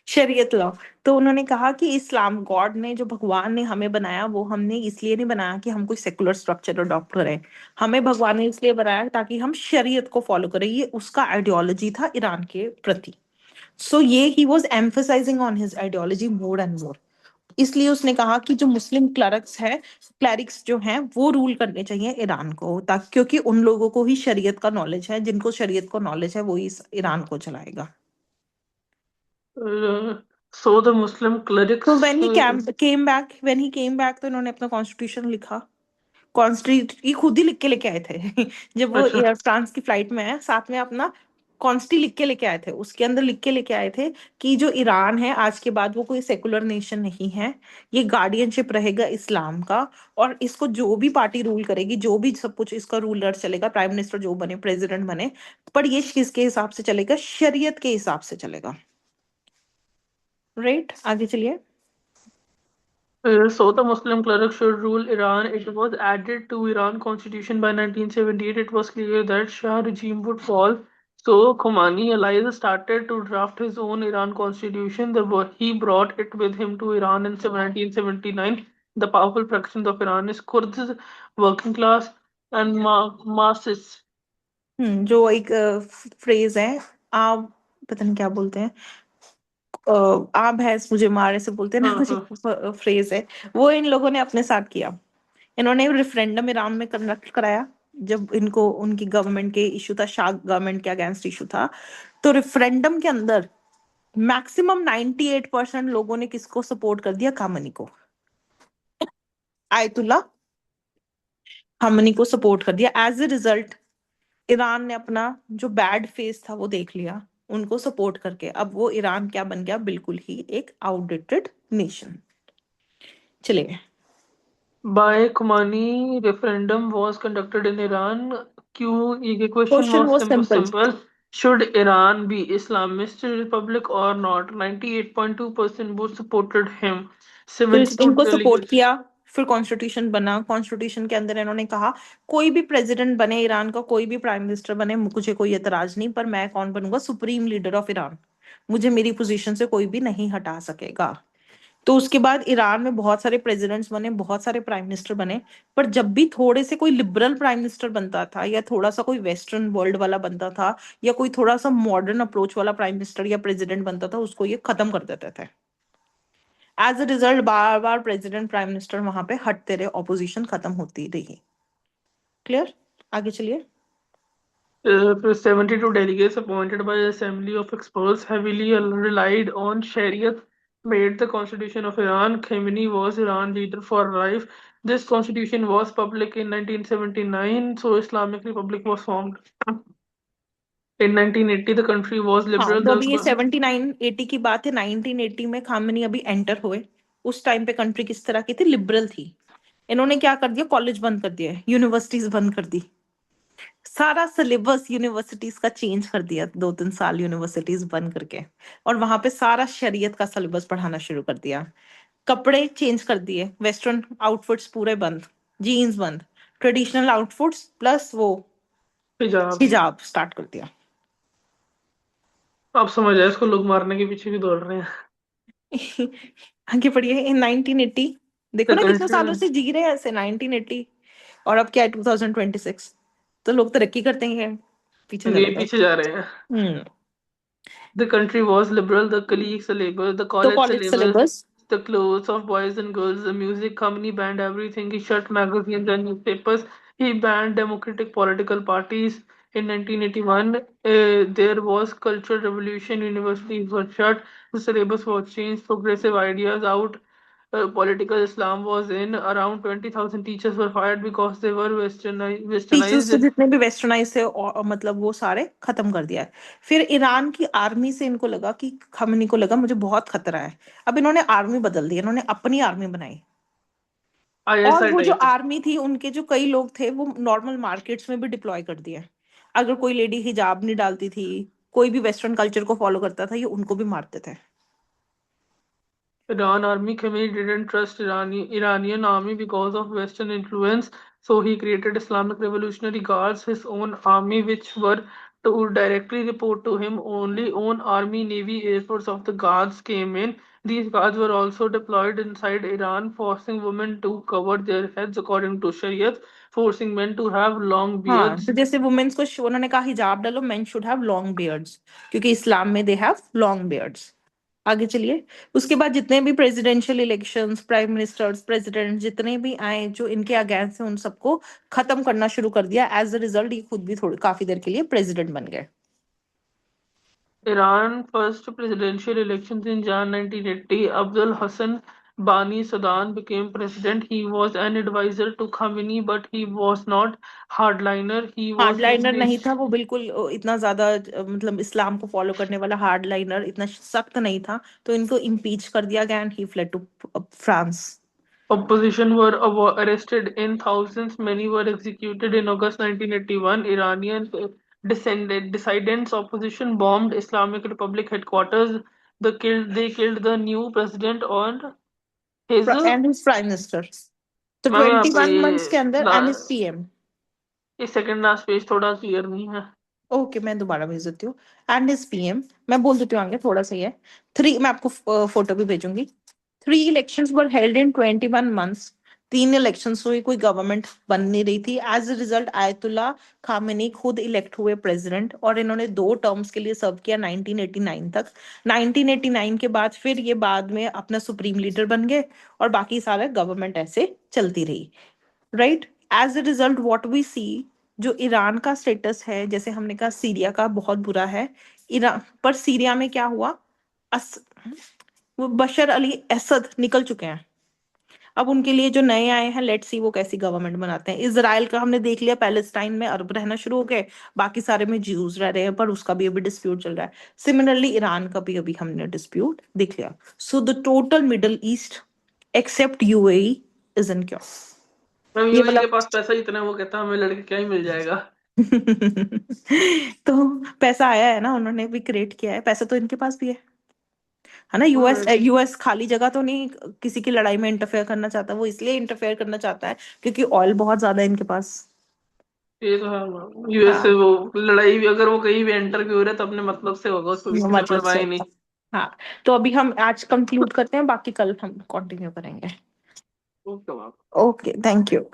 शरीयत लॉ। तो उन्होंने कहा कि इस्लाम, गॉड ने, जो भगवान ने हमें बनाया, वो हमने इसलिए नहीं बनाया कि हम कोई सेकुलर स्ट्रक्चर अडॉप्ट करें। हमें भगवान ने इसलिए बनाया ताकि हम शरीयत को फॉलो करें। ये उसका आइडियोलॉजी था ईरान के प्रति। सो ये he was emphasising on his ideology more and more. इसलिए उसने कहा कि जो मुस्लिम क्लरिक्स जो हैं वो रूल करने चाहिए ईरान को, ताकि क्योंकि उन लोगों को ही शरीयत का नॉलेज है, जिनको शरीयत को नॉलेज है वो ही इस ईरान को चलाएगा। So the Muslim तो clerics, when he came back, तो इन्होंने अपना कॉन्स्टिट्यूशन लिखा। कॉन्स्टिट्यूट ये खुद ही लिख के लेके आए थे। जब वो अच्छा, एयर फ्रांस की फ्लाइट में आए, साथ में अपना कॉन्स्टी लिख के लेके आए थे। उसके अंदर लिख के लेके आए थे कि जो ईरान है आज के बाद वो कोई सेकुलर नेशन नहीं है, ये गार्डियनशिप रहेगा इस्लाम का। और इसको जो भी पार्टी रूल करेगी, जो भी सब कुछ इसका रूलर चलेगा, प्राइम मिनिस्टर जो बने, प्रेसिडेंट बने, पर ये किसके हिसाब से चलेगा, शरीयत के हिसाब से चलेगा। राइट, आगे चलिए। so the Muslim clerics should rule Iran. It was added to Iran constitution by 1978. It was clear that Shah regime would fall. So Khomeini allies started to draft his own Iran constitution. He brought it with him to Iran in 1979. The powerful fractions of Iran is Kurds, working class, and masses. जो एक phrase है, आप पता नहीं क्या बोलते हैं, आ भैंस मुझे मारे से बोलते हैं ना, हाँ हाँ। कुछ फ्रेज है, वो इन लोगों ने अपने साथ किया। इन्होंने रेफरेंडम ईरान में कंडक्ट कराया, जब इनको उनकी गवर्नमेंट के इशू था, शाह गवर्नमेंट के अगेंस्ट इशू था। तो रेफरेंडम के अंदर मैक्सिमम 98% लोगों ने किसको सपोर्ट कर दिया, खामनी को, आयतुल्ला खामनी को सपोर्ट कर दिया। एज ए रिजल्ट ईरान ने अपना जो बैड फेस था वो देख लिया, उनको सपोर्ट करके अब वो ईरान क्या बन गया, बिल्कुल ही एक आउटडेटेड नेशन। चलिए। By Khomeini, referendum was conducted in Iran. The question question was was simple, simple. Should Iran be Islamist republic or not? 98.2% vote supported him. तो 72 इनको सपोर्ट delegates. किया। फिर कॉन्स्टिट्यूशन बना, कॉन्स्टिट्यूशन के अंदर इन्होंने कहा कोई भी प्रेसिडेंट बने ईरान का, कोई भी प्राइम मिनिस्टर बने, मुझे कोई एतराज नहीं, पर मैं कौन बनूंगा, सुप्रीम लीडर ऑफ ईरान, मुझे मेरी पोजीशन से कोई भी नहीं हटा सकेगा। तो उसके बाद ईरान में बहुत सारे प्रेसिडेंट्स बने, बहुत सारे प्राइम मिनिस्टर बने, पर जब भी थोड़े से कोई लिबरल प्राइम मिनिस्टर बनता था, या थोड़ा सा कोई वेस्टर्न वर्ल्ड वाला बनता था, या कोई थोड़ा सा मॉडर्न अप्रोच वाला प्राइम मिनिस्टर या प्रेसिडेंट बनता था, उसको ये खत्म कर देते थे। एज अ रिजल्ट बार बार प्रेसिडेंट प्राइम मिनिस्टर वहां पे हटते रहे, ऑपोजिशन खत्म होती रही। क्लियर, आगे चलिए। 72 delegates appointed by the Assembly of Experts heavily relied on Shariat made the Constitution of Iran. Khamenei was Iran leader for life. This constitution was public in 1979, so Islamic Republic was formed. In 1980, the country was हाँ, liberal. तो अभी ये 79-80 की बात है, 1980 में खामनी अभी enter हुए। उस टाइम पे कंट्री किस तरह की थी, लिबरल थी। इन्होंने क्या कर दिया, कॉलेज बंद कर दिया, यूनिवर्सिटीज बंद कर दी, सारा सिलेबस यूनिवर्सिटीज का चेंज कर दिया, 2-3 साल यूनिवर्सिटीज बंद करके, और वहां पे सारा शरीयत का सिलेबस पढ़ाना शुरू कर दिया। कपड़े चेंज कर दिए, वेस्टर्न आउटफिट्स पूरे बंद, जीन्स बंद, ट्रेडिशनल आउटफिट्स प्लस वो हिजाब। हिजाब स्टार्ट कर दिया। आप समझ आए, इसको लोग मारने के पीछे भी दौड़ रहे हैं। आगे बढ़िए। इन 1980, देखो The ना कितने सालों country, से जी रहे हैं ऐसे, 1980 और अब क्या है 2026, तो लोग तरक्की करते हैं, पीछे ये चले गए। पीछे जा रहे हैं। हम्म। The country was liberal, the colleague syllabus, the तो college college syllabus, syllabus, the clothes of boys and girls, the music company banned everything. He shut magazines and newspapers. He banned democratic political parties. In 1981, there was cultural revolution. Universities were shut. The syllabus was changed. Progressive ideas out. Political Islam was in. Around 20,000 teachers were fired because they were teachers को westernized. जितने भी westernise थे और मतलब वो सारे खत्म कर दिया है। फिर ईरान की आर्मी से इनको लगा कि, खमेनी को लगा मुझे बहुत खतरा है, अब इन्होंने आर्मी बदल दी, इन्होंने अपनी आर्मी बनाई। और ISI वो जो type. आर्मी थी, उनके जो कई लोग थे वो नॉर्मल मार्केट्स में भी डिप्लॉय कर दिए। अगर कोई लेडी हिजाब नहीं डालती थी, कोई भी वेस्टर्न कल्चर को फॉलो करता था, ये उनको भी मारते थे। Iran army Khamenei didn't trust Iranian army because of Western influence, so he created Islamic Revolutionary Guards, his own army, which were to directly report to him. Only own army, navy, air force of the guards came in. These guards were also deployed inside Iran, forcing women to cover their heads according to Shariat, forcing men to have long हाँ, beards. तो जैसे women's को उन्होंने कहा हिजाब डालो, main should have long beards, क्योंकि इस्लाम में दे हैव लॉन्ग बियर्ड्स। आगे चलिए। उसके बाद जितने भी presidential elections, prime ministers, president जितने भी आए जो इनके अगेंस्ट है, उन सबको खत्म करना शुरू कर दिया। एज अ रिजल्ट ये खुद भी थोड़ी काफी देर के लिए प्रेसिडेंट बन गए। Iran first presidential elections in Jan 1980. Abdul Hassan Bani Sadan became president. He was an advisor to Khamenei, but he was not hardliner. He was hardliner नहीं impeached. था वो, बिल्कुल इतना ज्यादा मतलब इस्लाम को फॉलो करने वाला हार्डलाइनर इतना सख्त नहीं था, तो इनको इम्पीच कर दिया गया and he fled to France. Opposition were arrested in thousands. Many were executed in August 1981. Iranian dissidents opposition bombed Islamic Republic headquarters. They killed the new president on his. And his prime minister, तो ma'am यहाँ पे 21 months के अंदर and his PM. ये second last page थोड़ा clear नहीं है। Okay, मैं दोबारा भेज देती हूँ। एंड हिज पीएम, मैं बोल देती हूँ आगे थोड़ा सा ही है। मैं आपको फोटो भी भेजूंगी। 3 elections were held in 21 months 3 elections हुई, कोई गवर्नमेंट बन नहीं रही थी। As a result Ayatollah Khamenei खुद इलेक्ट हुए प्रेसिडेंट, और इन्होंने 2 टर्म्स के लिए सर्व किया 1989 तक। 1989 के बाद फिर ये बाद में अपना सुप्रीम लीडर बन गए, और बाकी सारा गवर्नमेंट ऐसे चलती रही, right. As a result what we see, जो ईरान का स्टेटस है, जैसे हमने कहा सीरिया का बहुत बुरा है, ईरान पर सीरिया में क्या हुआ, अस, वो बशर अली असद निकल चुके हैं। अब उनके लिए जो नए आए हैं, लेट्स सी वो कैसी गवर्नमेंट बनाते हैं। इजराइल का हमने देख लिया, पैलेस्टाइन में अरब रहना शुरू हो गए, बाकी सारे में ज्यूज रह रहे हैं, पर उसका भी अभी डिस्प्यूट चल रहा है। सिमिलरली ईरान का भी अभी हमने डिस्प्यूट देख लिया। So the total middle east except UAE is in cure. अब ये यूएई वाला के पास पैसा इतना है, वो कहता है हमें लड़के क्या ही मिल जाएगा। तो पैसा आया है ना, उन्होंने भी क्रिएट किया है, पैसा तो इनके पास भी है ना। यूएस हाँ, यूएस खाली जगह तो नहीं किसी की लड़ाई में इंटरफेयर करना चाहता, वो इसलिए इंटरफेयर करना चाहता है क्योंकि ऑयल बहुत ज्यादा है इनके पास। ये तो है। यूएस से हाँ, वो लड़ाई भी अगर वो कहीं भी एंटर भी हो रहा है तो अपने मतलब से होगा, उसको किसी से मतलब परवाह से। ही नहीं। हाँ, तो अभी हम आज कंक्लूड करते हैं, बाकी कल हम कंटिन्यू करेंगे। ओके। Okay, thank you.